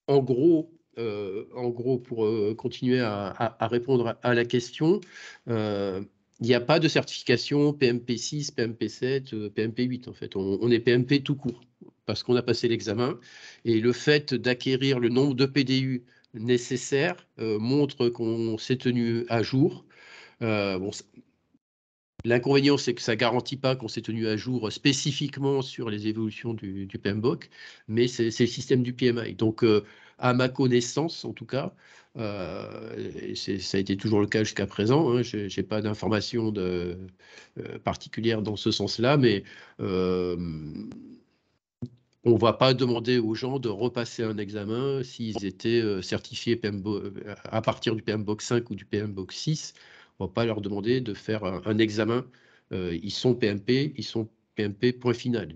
en gros, pour continuer à répondre à la question, il n'y a pas de certification PMP 6, PMP 7, PMP 8 en fait. On est PMP tout court parce qu'on a passé l'examen, et le fait d'acquérir le nombre de PDU nécessaire montre qu'on s'est tenu à jour. Bon, l'inconvénient, c'est que ça ne garantit pas qu'on s'est tenu à jour spécifiquement sur les évolutions du PMBOK, mais c'est le système du PMI. Donc, à ma connaissance, en tout cas, et ça a été toujours le cas jusqu'à présent, hein, je n'ai pas d'informations particulières dans ce sens-là, mais on ne va pas demander aux gens de repasser un examen s'ils étaient certifiés à partir du PMBOK 5 ou du PMBOK 6. On ne va pas leur demander de faire un examen. Ils sont PMP, point final.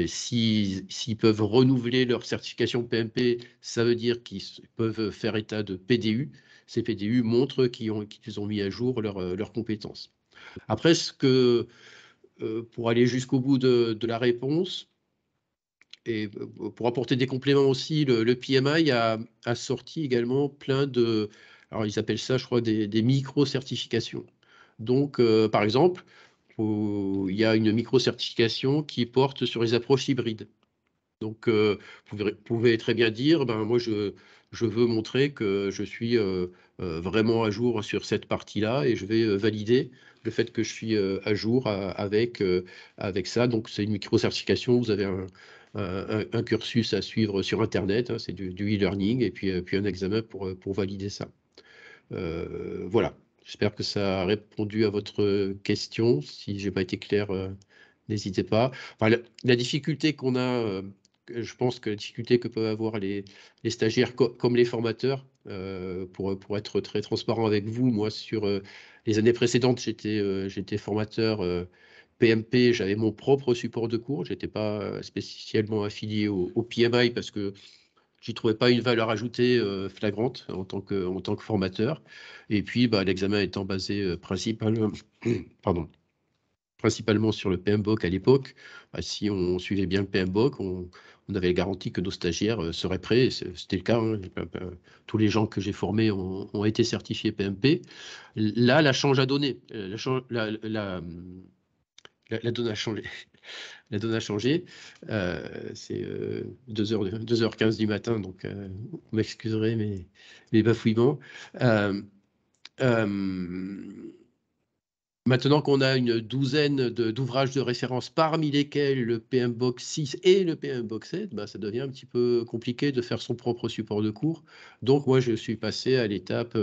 S'ils peuvent renouveler leur certification PMP, ça veut dire qu'ils peuvent faire état de PDU. Ces PDU montrent qu'ils ont mis à jour leurs compétences. Après, pour aller jusqu'au bout de la réponse, et pour apporter des compléments aussi, le PMI a sorti également plein de... Alors, ils appellent ça, je crois, des micro-certifications. Donc, par exemple, il y a une micro-certification qui porte sur les approches hybrides. Donc, vous pouvez très bien dire, moi, je veux montrer que je suis vraiment à jour sur cette partie-là, et je vais valider le fait que je suis à jour avec ça. Donc, c'est une micro-certification. Vous avez un cursus à suivre sur Internet, hein, c'est du e-learning, et puis un examen pour valider ça. Voilà, j'espère que ça a répondu à votre question. Si je n'ai pas été clair, n'hésitez pas. Enfin, la difficulté qu'on a, je pense que la difficulté que peuvent avoir les stagiaires comme les formateurs, pour être très transparent avec vous, moi, sur les années précédentes, j'étais formateur PMP, j'avais mon propre support de cours, je n'étais pas spécialement affilié au PMI parce que j'y trouvais pas une valeur ajoutée flagrante en tant que formateur. Et puis, l'examen étant basé principalement sur le PMBOK à l'époque, si on suivait bien le PMBOK, on avait la garantie que nos stagiaires seraient prêts. C'était le cas, hein. Tous les gens que j'ai formés ont été certifiés PMP. Là, la change a donné. La donne a changé. La donne a changé. C'est 2h15 du matin, donc vous m'excuserez mes bafouillements. Maintenant qu'on a une douzaine d'ouvrages de référence, parmi lesquels le PMBOK 6 et le PMBOK 7, ça devient un petit peu compliqué de faire son propre support de cours. Donc, moi, je suis passé à l'étape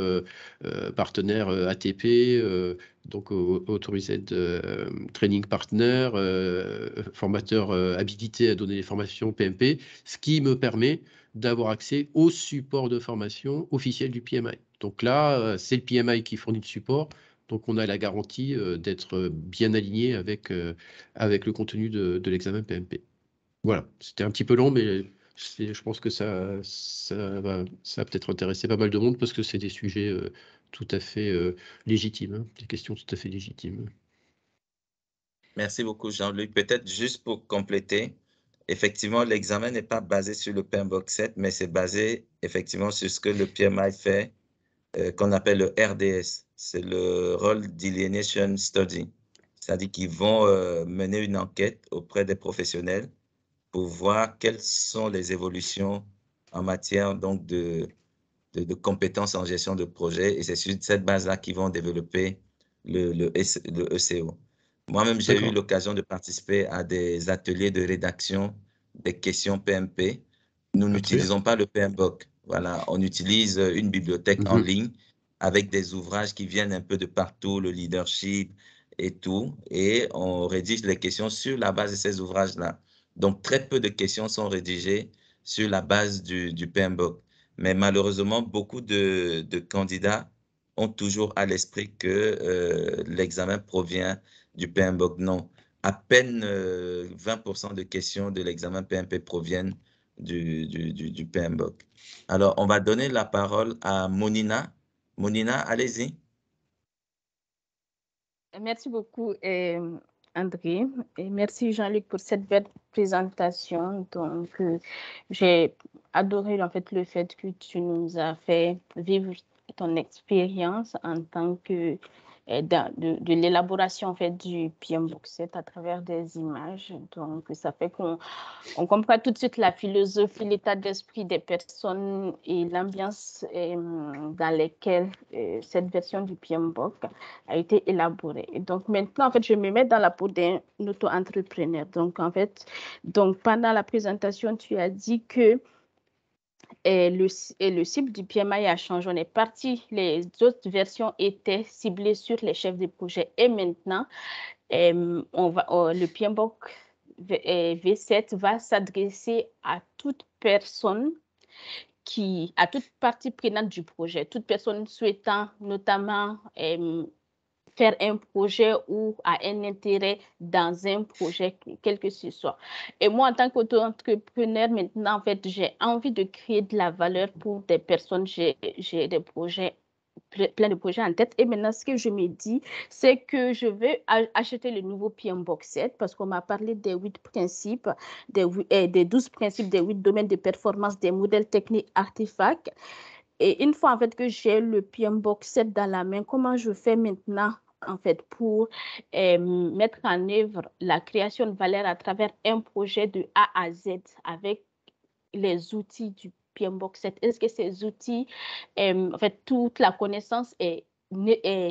partenaire ATP, donc Authorized Training Partner, formateur habilité à donner les formations PMP, ce qui me permet d'avoir accès au support de formation officiel du PMI. Donc là, c'est le PMI qui fournit le support. Donc, on a la garantie d'être bien aligné avec le contenu de l'examen PMP. Voilà, c'était un petit peu long, mais je pense que ça va peut-être intéresser pas mal de monde parce que c'est des sujets tout à fait légitimes, hein, des questions tout à fait légitimes. Merci beaucoup, Jean-Luc. Peut-être juste pour compléter, effectivement, l'examen n'est pas basé sur le PMBOK 7, mais c'est basé effectivement sur ce que le PMI fait, qu'on appelle le RDS. C'est le Role Delineation Study. C'est-à-dire qu'ils vont mener une enquête auprès des professionnels pour voir quelles sont les évolutions en matière donc de compétences en gestion de projet. Et c'est sur cette base-là qu'ils vont développer le ECO. Moi-même, j'ai eu l'occasion de participer à des ateliers de rédaction des questions PMP. Nous n'utilisons pas le PMBOK. Voilà, on utilise une bibliothèque en ligne avec des ouvrages qui viennent un peu de partout, le leadership et tout. Et on rédige les questions sur la base de ces ouvrages-là. Donc, très peu de questions sont rédigées sur la base du PMBOK. Mais malheureusement, beaucoup de candidats ont toujours à l'esprit que l'examen provient du PMBOK. Non, à peine 20% de questions de l'examen PMP proviennent du PMBOK. Alors, on va donner la parole à Mounina. Mounina, allez-y. Merci beaucoup, André. Et merci, Jean-Luc, pour cette belle présentation. Donc, j'ai adoré en fait le fait que tu nous as fait vivre ton expérience en tant que de l'élaboration en fait du PMBOK 7 à travers des images. Donc, ça fait qu'on comprend tout de suite la philosophie, l'état d'esprit des personnes et l'ambiance dans lesquelles cette version du PMBOK a été élaborée. Et donc maintenant, en fait, je me mets dans la peau d'un auto-entrepreneur. Donc, en fait, pendant la présentation, tu as dit que le cible du PMI a changé. On est parti, les autres versions étaient ciblées sur les chefs de projet. Et maintenant, le PMBOK V7 va s'adresser à toute personne à toute partie prenante du projet, toute personne souhaitant notamment faire un projet ou a un intérêt dans un projet, quel que ce soit. Et moi, en tant qu'auto-entrepreneur, maintenant, en fait, j'ai envie de créer de la valeur pour des personnes. J'ai des projets, plein de projets en tête. Et maintenant, ce que je me dis, c'est que je vais acheter le nouveau PMBOK 7 parce qu'on m'a parlé des 8 principes, des 12 principes, des 8 domaines de performance, des modèles techniques artefacts. Et une fois, en fait, que j'ai le PMBOK 7 dans la main, comment je fais maintenant en fait, pour mettre en œuvre la création de valeur à travers un projet de A à Z avec les outils du PMBOK 7. Est-ce que ces outils, en fait, toute la connaissance est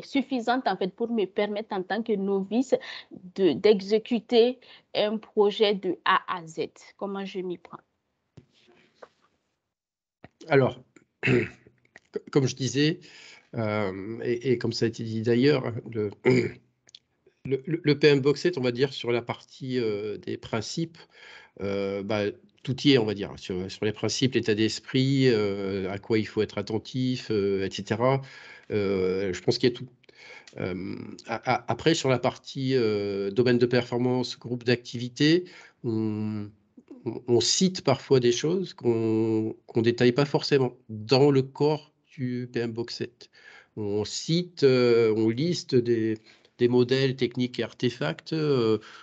suffisante en fait pour me permettre en tant que novice d'exécuter un projet de A à Z? Comment je m'y prends? Alors, comme je disais, et comme ça a été dit d'ailleurs, le PMBOK 7, on va dire, sur la partie des principes, tout y est, on va dire, sur les principes, l'état d'esprit, à quoi il faut être attentif, etc. Je pense qu'il y a tout. Après, sur la partie domaine de performance, groupe d'activité, on cite parfois des choses qu'on détaille pas forcément dans le corps du PMBOK 7. On cite, on liste des modèles techniques et artefacts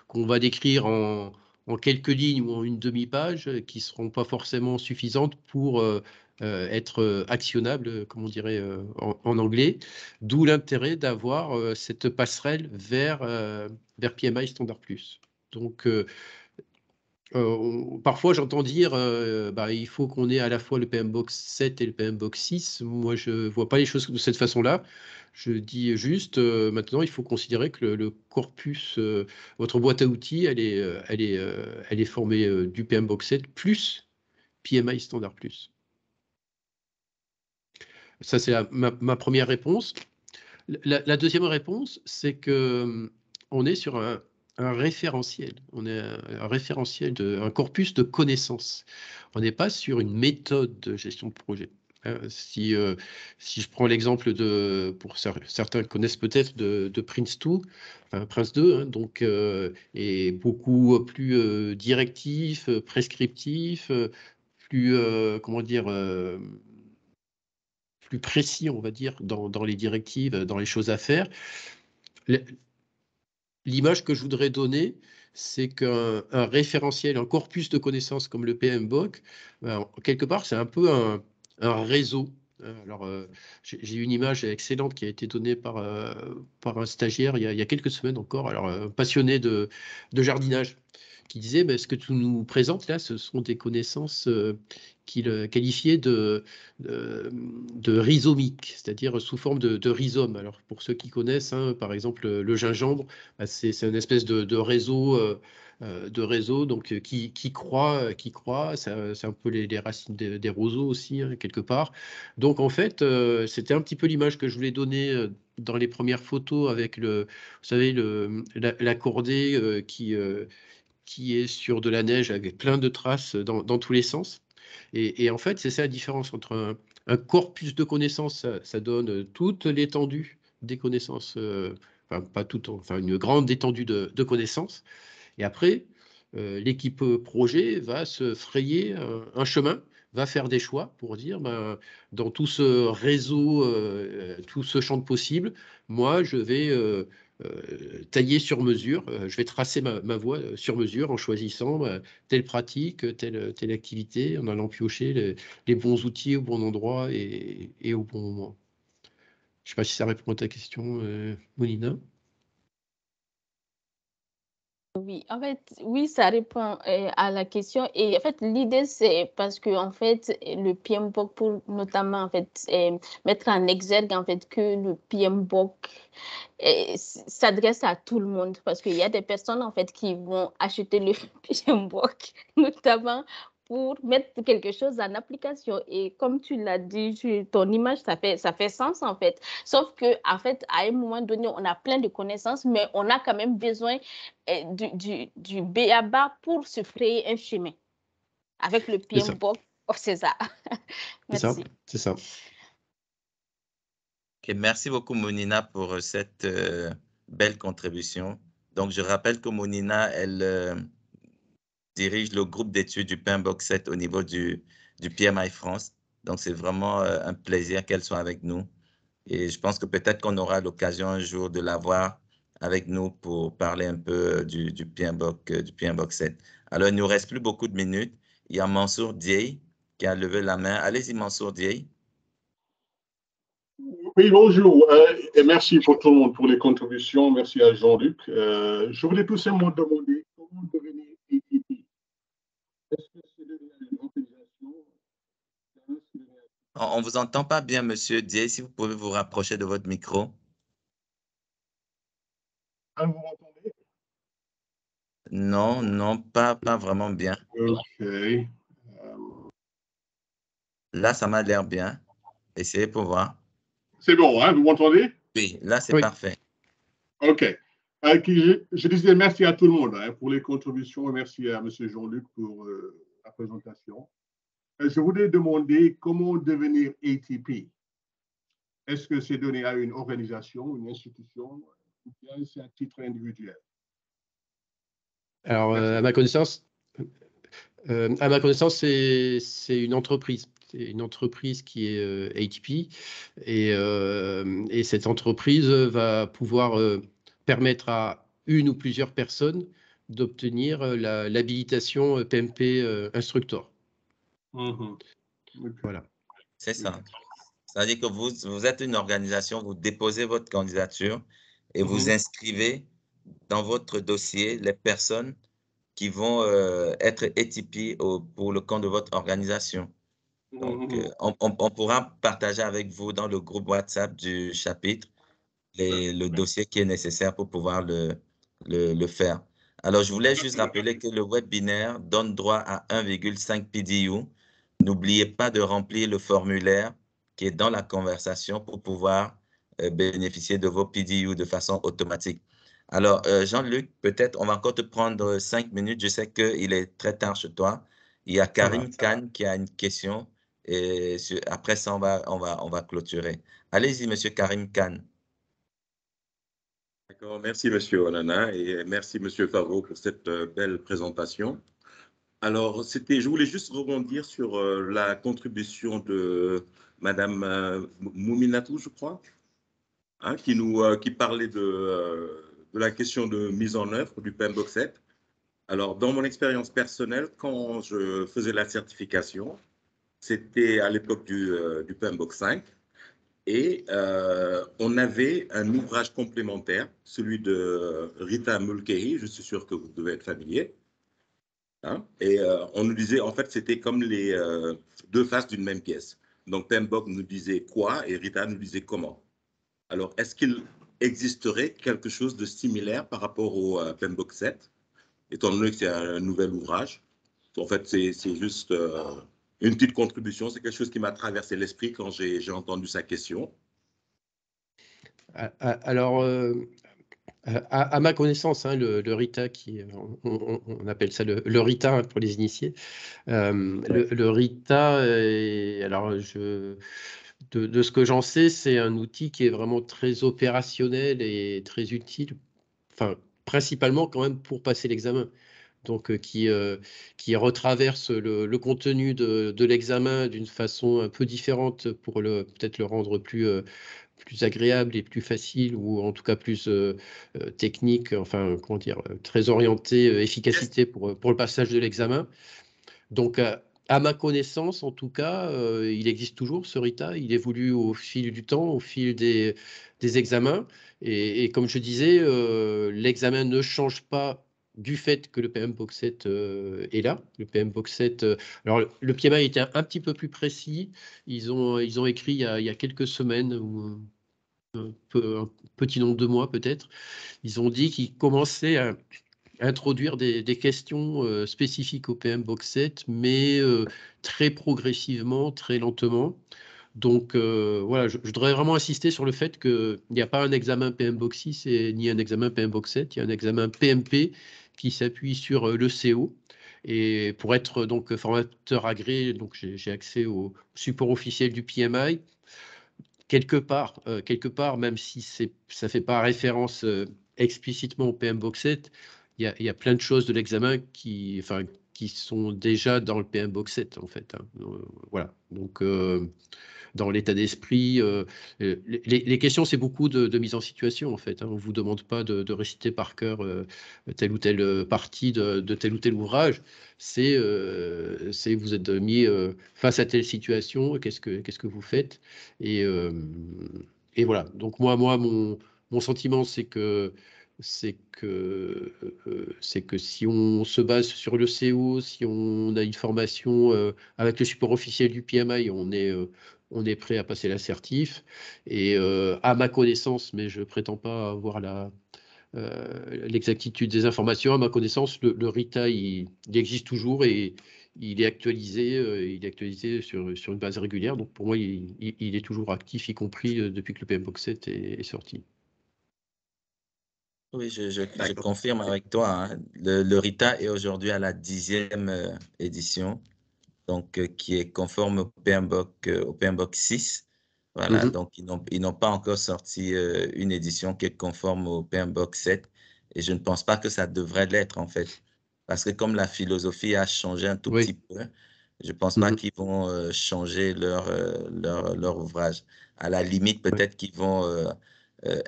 qu'on va décrire en quelques lignes ou en une demi-page qui ne seront pas forcément suffisantes pour être actionnables, comme on dirait en anglais. D'où l'intérêt d'avoir cette passerelle vers PMI Standard Plus. Donc, parfois, j'entends dire il faut qu'on ait à la fois le PMBOK 7 et le PMBOK 6. Moi, je ne vois pas les choses de cette façon-là. Je dis juste, maintenant, il faut considérer que le corpus, votre boîte à outils, elle est formée du PMBOK 7 plus PMI Standard Plus. Ça, c'est ma première réponse. La deuxième réponse, c'est qu'on est sur un référentiel. On est un référentiel, un corpus de connaissances. On n'est pas sur une méthode de gestion de projet. Si je prends l'exemple pour certains connaissent peut-être de Prince 2, enfin Prince 2, hein, donc est beaucoup plus directif, prescriptif, plus comment dire, plus précis, on va dire, dans les directives, dans les choses à faire. L'image que je voudrais donner, c'est qu'un référentiel, un corpus de connaissances comme le PMBOK, quelque part, c'est un peu un réseau. Alors, j'ai une image excellente qui a été donnée par un stagiaire il y a quelques semaines encore, alors passionné de jardinage, qui disait ce que tu nous présentes là, ce sont des connaissances qu'il qualifiait de rhizomiques, c'est-à-dire sous forme de rhizome. Alors, pour ceux qui connaissent, hein, par exemple, le gingembre, c'est une espèce de réseau. Donc qui croît, c'est un peu les racines des roseaux aussi, hein, quelque part. Donc en fait, c'était un petit peu l'image que je voulais donner dans les premières photos avec vous savez, la cordée qui est sur de la neige avec plein de traces dans tous les sens. Et en fait, c'est ça la différence entre un corpus de connaissances, ça donne toute l'étendue des connaissances, enfin pas toute, enfin une grande étendue de connaissances. Et après, l'équipe projet va se frayer un chemin, va faire des choix pour dire, dans tout ce réseau, tout ce champ de possibles, moi, je vais tailler sur mesure, je vais tracer ma voie sur mesure en choisissant telle pratique, telle activité, en allant piocher les bons outils au bon endroit et au bon moment. Je ne sais pas si ça répond à ta question, Monina. Oui, en fait, oui, ça répond à la question. Et en fait, l'idée, c'est parce que, en fait, le PMBOK, pour notamment, en fait, mettre en exergue, en fait, que le PMBOK s'adresse à tout le monde. Parce qu'il y a des personnes, en fait, qui vont acheter le PMBOK, notamment pour mettre quelque chose en application. Et comme tu l'as dit, ton image, ça fait sens, en fait. Sauf que, en fait, à un moment donné, on a plein de connaissances, mais on a quand même besoin du B.A.B.A. pour se frayer un chemin avec le PMBOK. Oh, c'est ça. Merci. C'est ça. Okay, merci beaucoup, Monina, pour cette belle contribution. Donc, je rappelle que Monina, elle dirige le groupe d'études du PMBOK 7 au niveau du PMI France. Donc, c'est vraiment un plaisir qu'elle soit avec nous. Et je pense que peut-être qu'on aura l'occasion un jour de la voir avec nous pour parler un peu du PMBOK 7. Alors, il ne nous reste plus beaucoup de minutes. Il y a Mansour Dieye qui a levé la main. Allez-y, Mansour Dieye. Oui, bonjour et merci pour tout le monde pour les contributions. Merci à Jean-Luc. Je voulais tout simplement demander comment devenir ATP. Est-ce que c'est devenir une organisation? On ne vous entend pas bien, Monsieur Dieye. Si vous pouvez vous rapprocher de votre micro. Ah, vous m'entendez? Non, pas vraiment bien. OK. Là, ça m'a l'air bien. Essayez pour voir. C'est bon, hein, vous m'entendez? Oui, là, c'est parfait. OK. Je disais merci à tout le monde pour les contributions et merci à M. Jean-Luc pour la présentation. Je voulais demander comment devenir ATP. Est-ce que c'est donné à une organisation, une institution, ou bien c'est à titre individuel? Alors, à ma connaissance, c'est une entreprise. C'est une entreprise qui est ATP et cette entreprise va pouvoir permettre à une ou plusieurs personnes d'obtenir l'habilitation PMP Instructor. Voilà. C'est ça. C'est-à-dire que vous êtes une organisation, vous déposez votre candidature et vous inscrivez dans votre dossier les personnes qui vont être ATP pour le compte de votre organisation. Donc, on pourra partager avec vous dans le groupe WhatsApp du chapitre le dossier qui est nécessaire pour pouvoir le faire. Alors, je voulais juste rappeler que le webinaire donne droit à 1,5 PDU. N'oubliez pas de remplir le formulaire qui est dans la conversation pour pouvoir bénéficier de vos PDU de façon automatique. Alors, Jean-Luc, peut-être on va encore te prendre 5 minutes. Je sais qu'il est très tard chez toi. Il y a Karine Kahn qui a une question Et après ça, on va clôturer. Allez-y, Monsieur Karim Khan. D'accord, merci Monsieur Onana et merci Monsieur Favreau pour cette belle présentation. Alors, je voulais juste rebondir sur la contribution de Madame Mouminatou, je crois, hein, qui parlait de la question de mise en œuvre du PMBOK 7. Alors, dans mon expérience personnelle, quand je faisais la certification, c'était à l'époque du PMBOK 5. Et on avait un ouvrage complémentaire, celui de Rita Mulcahy, je suis sûr que vous devez être familier. Hein, et on nous disait, en fait, c'était comme les deux faces d'une même pièce. Donc, PMBOK nous disait quoi et Rita nous disait comment. Alors, est-ce qu'il existerait quelque chose de similaire par rapport au PMBOK 7, étant donné que c'est un nouvel ouvrage? En fait, c'est juste une petite contribution, c'est quelque chose qui m'a traversé l'esprit quand j'ai entendu sa question. Alors, à ma connaissance, hein, le RITA, on appelle ça le RITA, hein, pour les initiés. Le RITA, alors de ce que j'en sais, c'est un outil qui est vraiment très opérationnel et très utile, enfin, principalement quand même pour passer l'examen. Donc, qui retraverse le contenu de l'examen d'une façon un peu différente pour peut-être le rendre plus agréable et plus facile, ou en tout cas plus technique, enfin, comment dire, très orienté efficacité pour le passage de l'examen. Donc, à ma connaissance, en tout cas, il existe toujours ce RITA. Il évolue au fil du temps, au fil des examens. Et comme je disais, l'examen ne change pas du fait que le PMBOK 7 est là. Le PMBOK 7, alors le PMI était un petit peu plus précis. Ils ont écrit il y a quelques semaines, ou un petit nombre de mois peut-être. Ils ont dit qu'ils commençaient à introduire des questions spécifiques au PMBOK 7, mais très progressivement, très lentement. Donc voilà, je voudrais vraiment insister sur le fait qu'il n'y a pas un examen PMBOK 6 ni un examen PMBOK 7, il y a un examen PMP qui s'appuie sur le CO. Et pour être donc formateur agréé, donc j'ai accès au support officiel du PMI. Quelque part, même si ça ne fait pas référence explicitement au PMBOK 7, il y a plein de choses de l'examen qui sont déjà dans le PMBOK 7, en fait. Hein. Voilà. Donc, dans l'état d'esprit, les questions, c'est beaucoup de mise en situation, en fait. Hein. On ne vous demande pas de réciter par cœur telle ou telle partie de tel ou tel ouvrage. C'est vous êtes mis face à telle situation, qu'est-ce que vous faites, et voilà. Donc moi mon sentiment, c'est que si on se base sur le CO, si on a une formation avec le support officiel du PMI, on est prêt à passer l'assertif. Et à ma connaissance, mais je ne prétends pas avoir l'exactitude des informations, à ma connaissance, le RITA, il existe toujours et il est actualisé sur une base régulière. Donc pour moi, il est toujours actif, y compris depuis que le PMBOK 7 est sorti. Oui, je confirme avec toi. Hein. Le RITA est aujourd'hui à la 10e édition, donc qui est conforme au PMBOK 6. Voilà, donc ils n'ont pas encore sorti une édition qui est conforme au PMBOK 7, et je ne pense pas que ça devrait l'être, en fait, parce que comme la philosophie a changé un tout petit peu, je ne pense pas qu'ils vont changer leur ouvrage. À la limite, peut-être qu'ils vont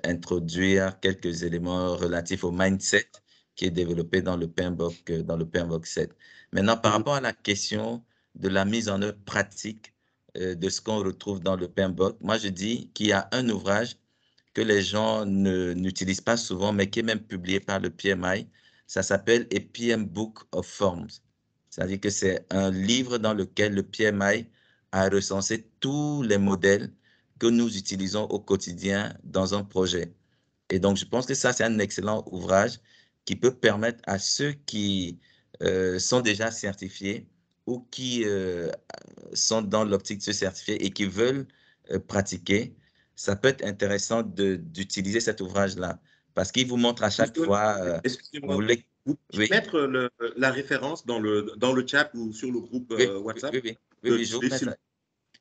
introduire quelques éléments relatifs au mindset qui est développé dans le PMBOK 7. Maintenant, par rapport à la question de la mise en œuvre pratique de ce qu'on retrouve dans le PMBOK, moi je dis qu'il y a un ouvrage que les gens n'utilisent pas souvent, mais qui est même publié par le PMI. Ça s'appelle A PM Book of Forms. C'est-à-dire que c'est un livre dans lequel le PMI a recensé tous les modèles que nous utilisons au quotidien dans un projet. Et donc, je pense que ça, c'est un excellent ouvrage qui peut permettre à ceux qui sont déjà certifiés ou qui sont dans l'optique de se certifier et qui veulent pratiquer, ça peut être intéressant d'utiliser cet ouvrage-là parce qu'il vous montre à chaque fois… Excusez-moi, vous pouvez mettre la référence dans le chat ou sur le groupe WhatsApp? Oui, je vous mets ça.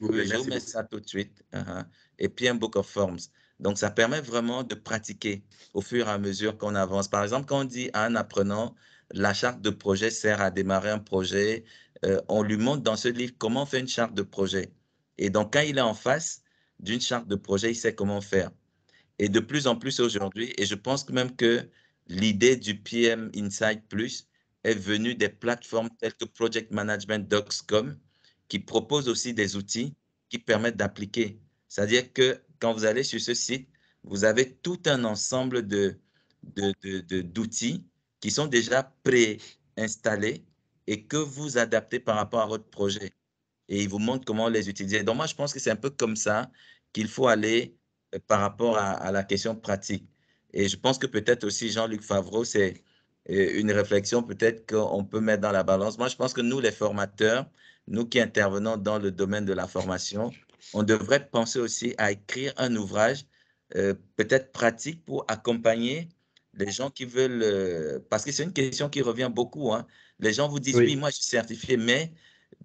Oui, je vous mets ça tout de suite. Et puis un Book of Forms. Donc, ça permet vraiment de pratiquer au fur et à mesure qu'on avance. Par exemple, quand on dit à un apprenant, la charte de projet sert à démarrer un projet, on lui montre dans ce livre comment on fait une charte de projet. Et donc, quand il est en face d'une charte de projet, il sait comment faire. Et de plus en plus aujourd'hui, et je pense même que l'idée du PM Insight Plus est venue des plateformes telles que Project Management Docs.com qui proposent aussi des outils qui permettent d'appliquer. C'est-à-dire que quand vous allez sur ce site, vous avez tout un ensemble d'outils qui sont déjà préinstallés et que vous adaptez par rapport à votre projet. Et ils vous montrent comment les utiliser. Donc, moi, je pense que c'est un peu comme ça qu'il faut aller par rapport à la question pratique. Et je pense que peut-être aussi Jean-Luc Favreau, c'est une réflexion peut-être qu'on peut mettre dans la balance. Moi, je pense que nous, les formateurs, nous qui intervenons dans le domaine de la formation, on devrait penser aussi à écrire un ouvrage peut-être pratique pour accompagner les gens qui veulent, parce que c'est une question qui revient beaucoup. Les gens vous disent, oui, moi, je suis certifié, mais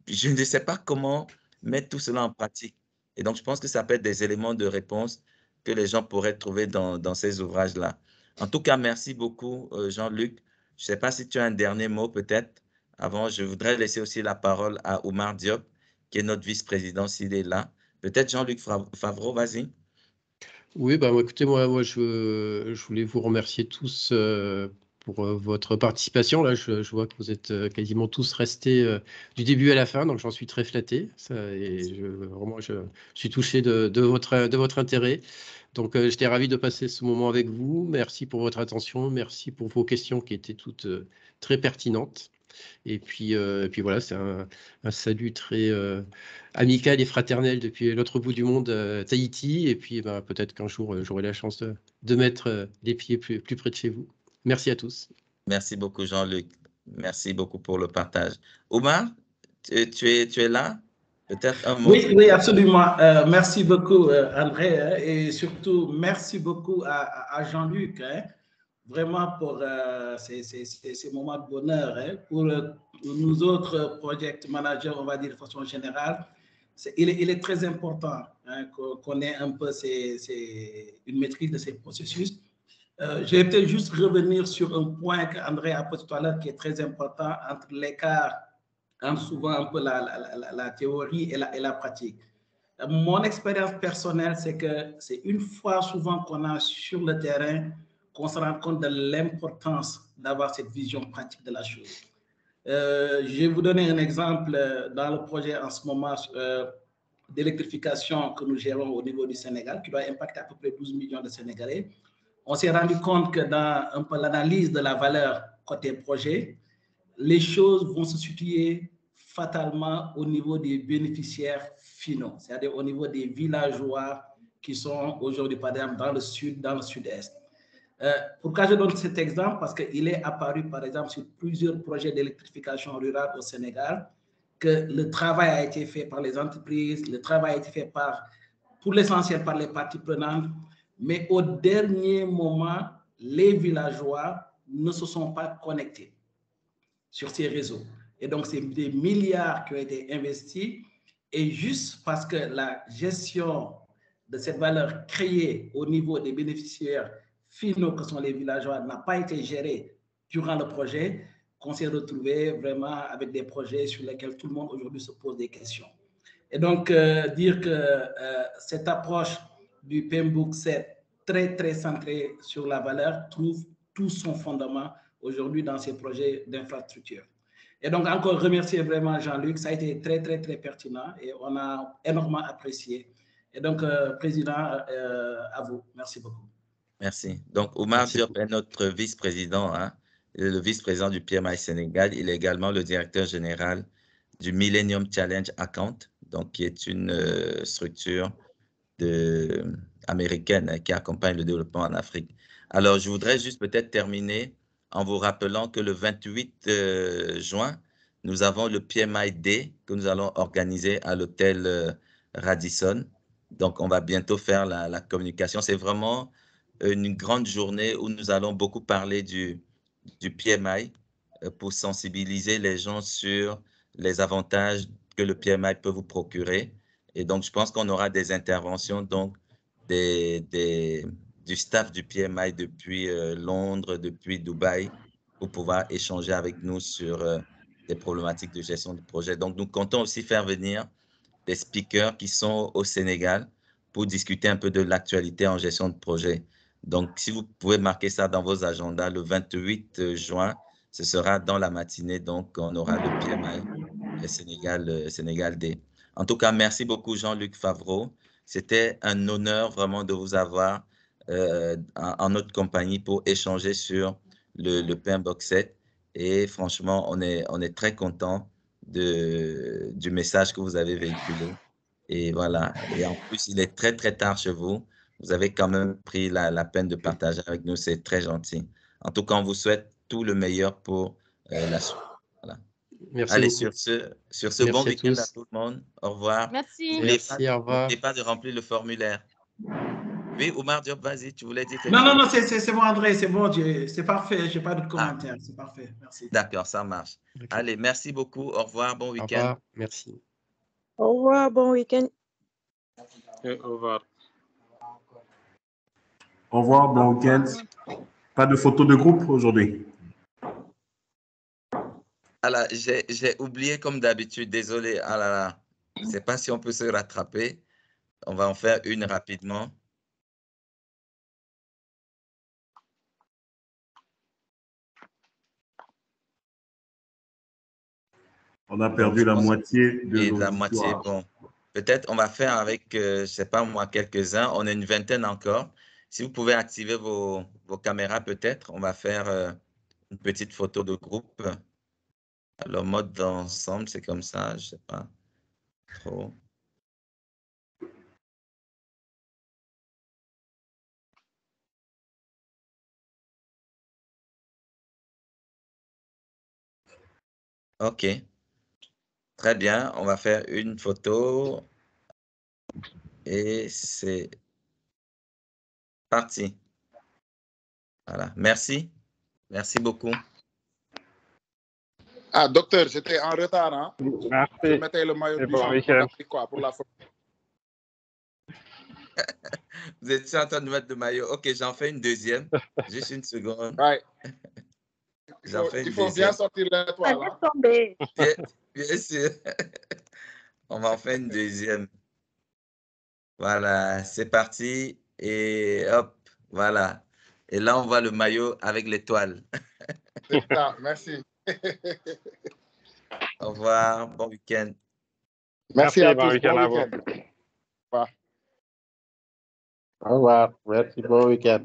je ne sais pas comment mettre tout cela en pratique. Et donc, je pense que ça peut être des éléments de réponse que les gens pourraient trouver dans ces ouvrages-là. En tout cas, merci beaucoup, Jean-Luc. Je ne sais pas si tu as un dernier mot peut-être. Avant, je voudrais laisser aussi la parole à Oumar Diop, qui est notre vice-président, s'il est là. Peut-être Jean-Luc Favreau, vas-y. Oui, bah, écoutez, moi je voulais vous remercier tous pour votre participation. Là, je vois que vous êtes quasiment tous restés du début à la fin, donc j'en suis très flatté. Vraiment, je suis touché de votre intérêt. Donc, j'étais ravi de passer ce moment avec vous. Merci pour votre attention. Merci pour vos questions qui étaient toutes très pertinentes. Et puis voilà, c'est un salut très amical et fraternel depuis l'autre bout du monde, Tahiti. Et puis peut-être qu'un jour, j'aurai la chance de mettre les pieds plus près de chez vous. Merci à tous. Merci beaucoup, Jean-Luc. Merci beaucoup pour le partage. Oumar, tu es là? Peut-être un mot? Oui, absolument. Merci beaucoup, André, et surtout, merci beaucoup à Jean-Luc, vraiment pour ces moments de bonheur. Pour nous autres project managers, on va dire de façon générale, il est très important qu'on ait un peu une maîtrise de ces processus. Je vais peut-être juste revenir sur un point qu'André a posé tout à l'heure qui est très important entre l'écart entre souvent un peu la théorie et la pratique. Mon expérience personnelle, c'est que c'est une fois souvent qu'on est sur le terrain qu'on se rend compte de l'importance d'avoir cette vision pratique de la chose. Je vais vous donner un exemple dans le projet en ce moment d'électrification que nous gérons au niveau du Sénégal, qui va impacter à peu près 12 millions de Sénégalais. On s'est rendu compte que dans un peu l'analyse de la valeur côté projet, les choses vont se situer fatalement au niveau des bénéficiaires finaux, c'est-à-dire au niveau des villageois qui sont aujourd'hui, par exemple, dans le sud, dans le sud-est. Pourquoi je donne cet exemple? Parce qu'il est apparu, par exemple, sur plusieurs projets d'électrification rurale au Sénégal, que le travail a été fait par les entreprises, le travail a été fait pour l'essentiel par les parties prenantes, mais au dernier moment, les villageois ne se sont pas connectés sur ces réseaux. Et donc, c'est des milliards qui ont été investis. Et juste parce que la gestion de cette valeur créée au niveau des bénéficiaires finaux, que sont les villageois, n'a pas été gérée durant le projet, qu'on s'est retrouvé vraiment avec des projets sur lesquels tout le monde aujourd'hui se pose des questions. Et donc, dire que cette approche du PMBOK, c'est très, très centrée sur la valeur, trouve tout son fondement aujourd'hui dans ces projets d'infrastructure. Et donc, encore remercier vraiment Jean-Luc, ça a été très, très, très pertinent et on a énormément apprécié. Et donc, Président, à vous. Merci beaucoup. Merci. Donc, Oumar Diop est notre vice-président, le vice-président du PMI Sénégal. Il est également le directeur général du Millennium Challenge Account, donc qui est une structure américaine qui accompagne le développement en Afrique. Alors, je voudrais juste peut-être terminer en vous rappelant que le 28 juin, nous avons le PMI Day que nous allons organiser à l'hôtel Radisson. Donc, on va bientôt faire la communication. C'est vraiment une grande journée où nous allons beaucoup parler du PMI pour sensibiliser les gens sur les avantages que le PMI peut vous procurer Et donc, je pense qu'on aura des interventions donc, du staff du PMI depuis Londres, depuis Dubaï, pour pouvoir échanger avec nous sur des problématiques de gestion de projet. Donc, nous comptons aussi faire venir des speakers qui sont au Sénégal pour discuter un peu de l'actualité en gestion de projet. Donc, si vous pouvez marquer ça dans vos agendas, le 28 juin, ce sera dans la matinée, donc on aura le PMI Sénégal Day. En tout cas, merci beaucoup Jean-Luc Favreau. C'était un honneur vraiment de vous avoir en notre compagnie pour échanger sur le PMBOK 7. Et franchement, on est très content du message que vous avez véhiculé. Et voilà. Et en plus, il est très, très tard chez vous. Vous avez quand même pris la peine de partager avec nous. C'est très gentil. En tout cas, on vous souhaite tout le meilleur pour la suite. Voilà. Merci Allez, beaucoup. sur ce bon week-end à tout le monde. Au revoir. Merci. Merci, au revoir. N'oubliez pas de remplir le formulaire. Oui, Oumar Diop, vas-y, tu voulais dire quelque chose? Non, c'est bon, André, c'est bon, c'est parfait. Je n'ai pas d'autres commentaires. C'est parfait. Merci. D'accord, ça marche. Okay. Allez, merci beaucoup. Au revoir, bon week-end. Au revoir, merci. Au revoir, bon week-end. Au revoir. Au revoir, bon week-end. Pas de photo de groupe aujourd'hui? Alors, j'ai oublié comme d'habitude, désolé. Ah là là, je ne sais pas si on peut se rattraper. On va en faire une rapidement. On a perdu la moitié de l'auditoire. La moitié, bon. Peut-être on va faire avec, je ne sais pas moi, quelques-uns. On est une vingtaine encore. Si vous pouvez activer vos caméras, peut-être, on va faire une petite photo de groupe. Alors, mode d'ensemble, c'est comme ça, je ne sais pas trop. OK. Très bien, on va faire une photo. Et c'est parti. Voilà, merci. Merci beaucoup. Ah, docteur, j'étais en retard. Hein? Merci. Je mettais le maillot du quoi pour la photo. Vous êtes en train de mettre le maillot. OK, j'en fais une deuxième. Juste une seconde. Ouais. Il faut bien sortir l'étoile. Hein? Bien sûr. On va en faire une deuxième. Voilà, c'est parti. Et hop, voilà. Et là, on voit le maillot avec l'étoile. C'est ça, merci. Au revoir, bon week-end. Merci à tous, bon week-end. Au revoir. Au revoir, merci, bon week-end.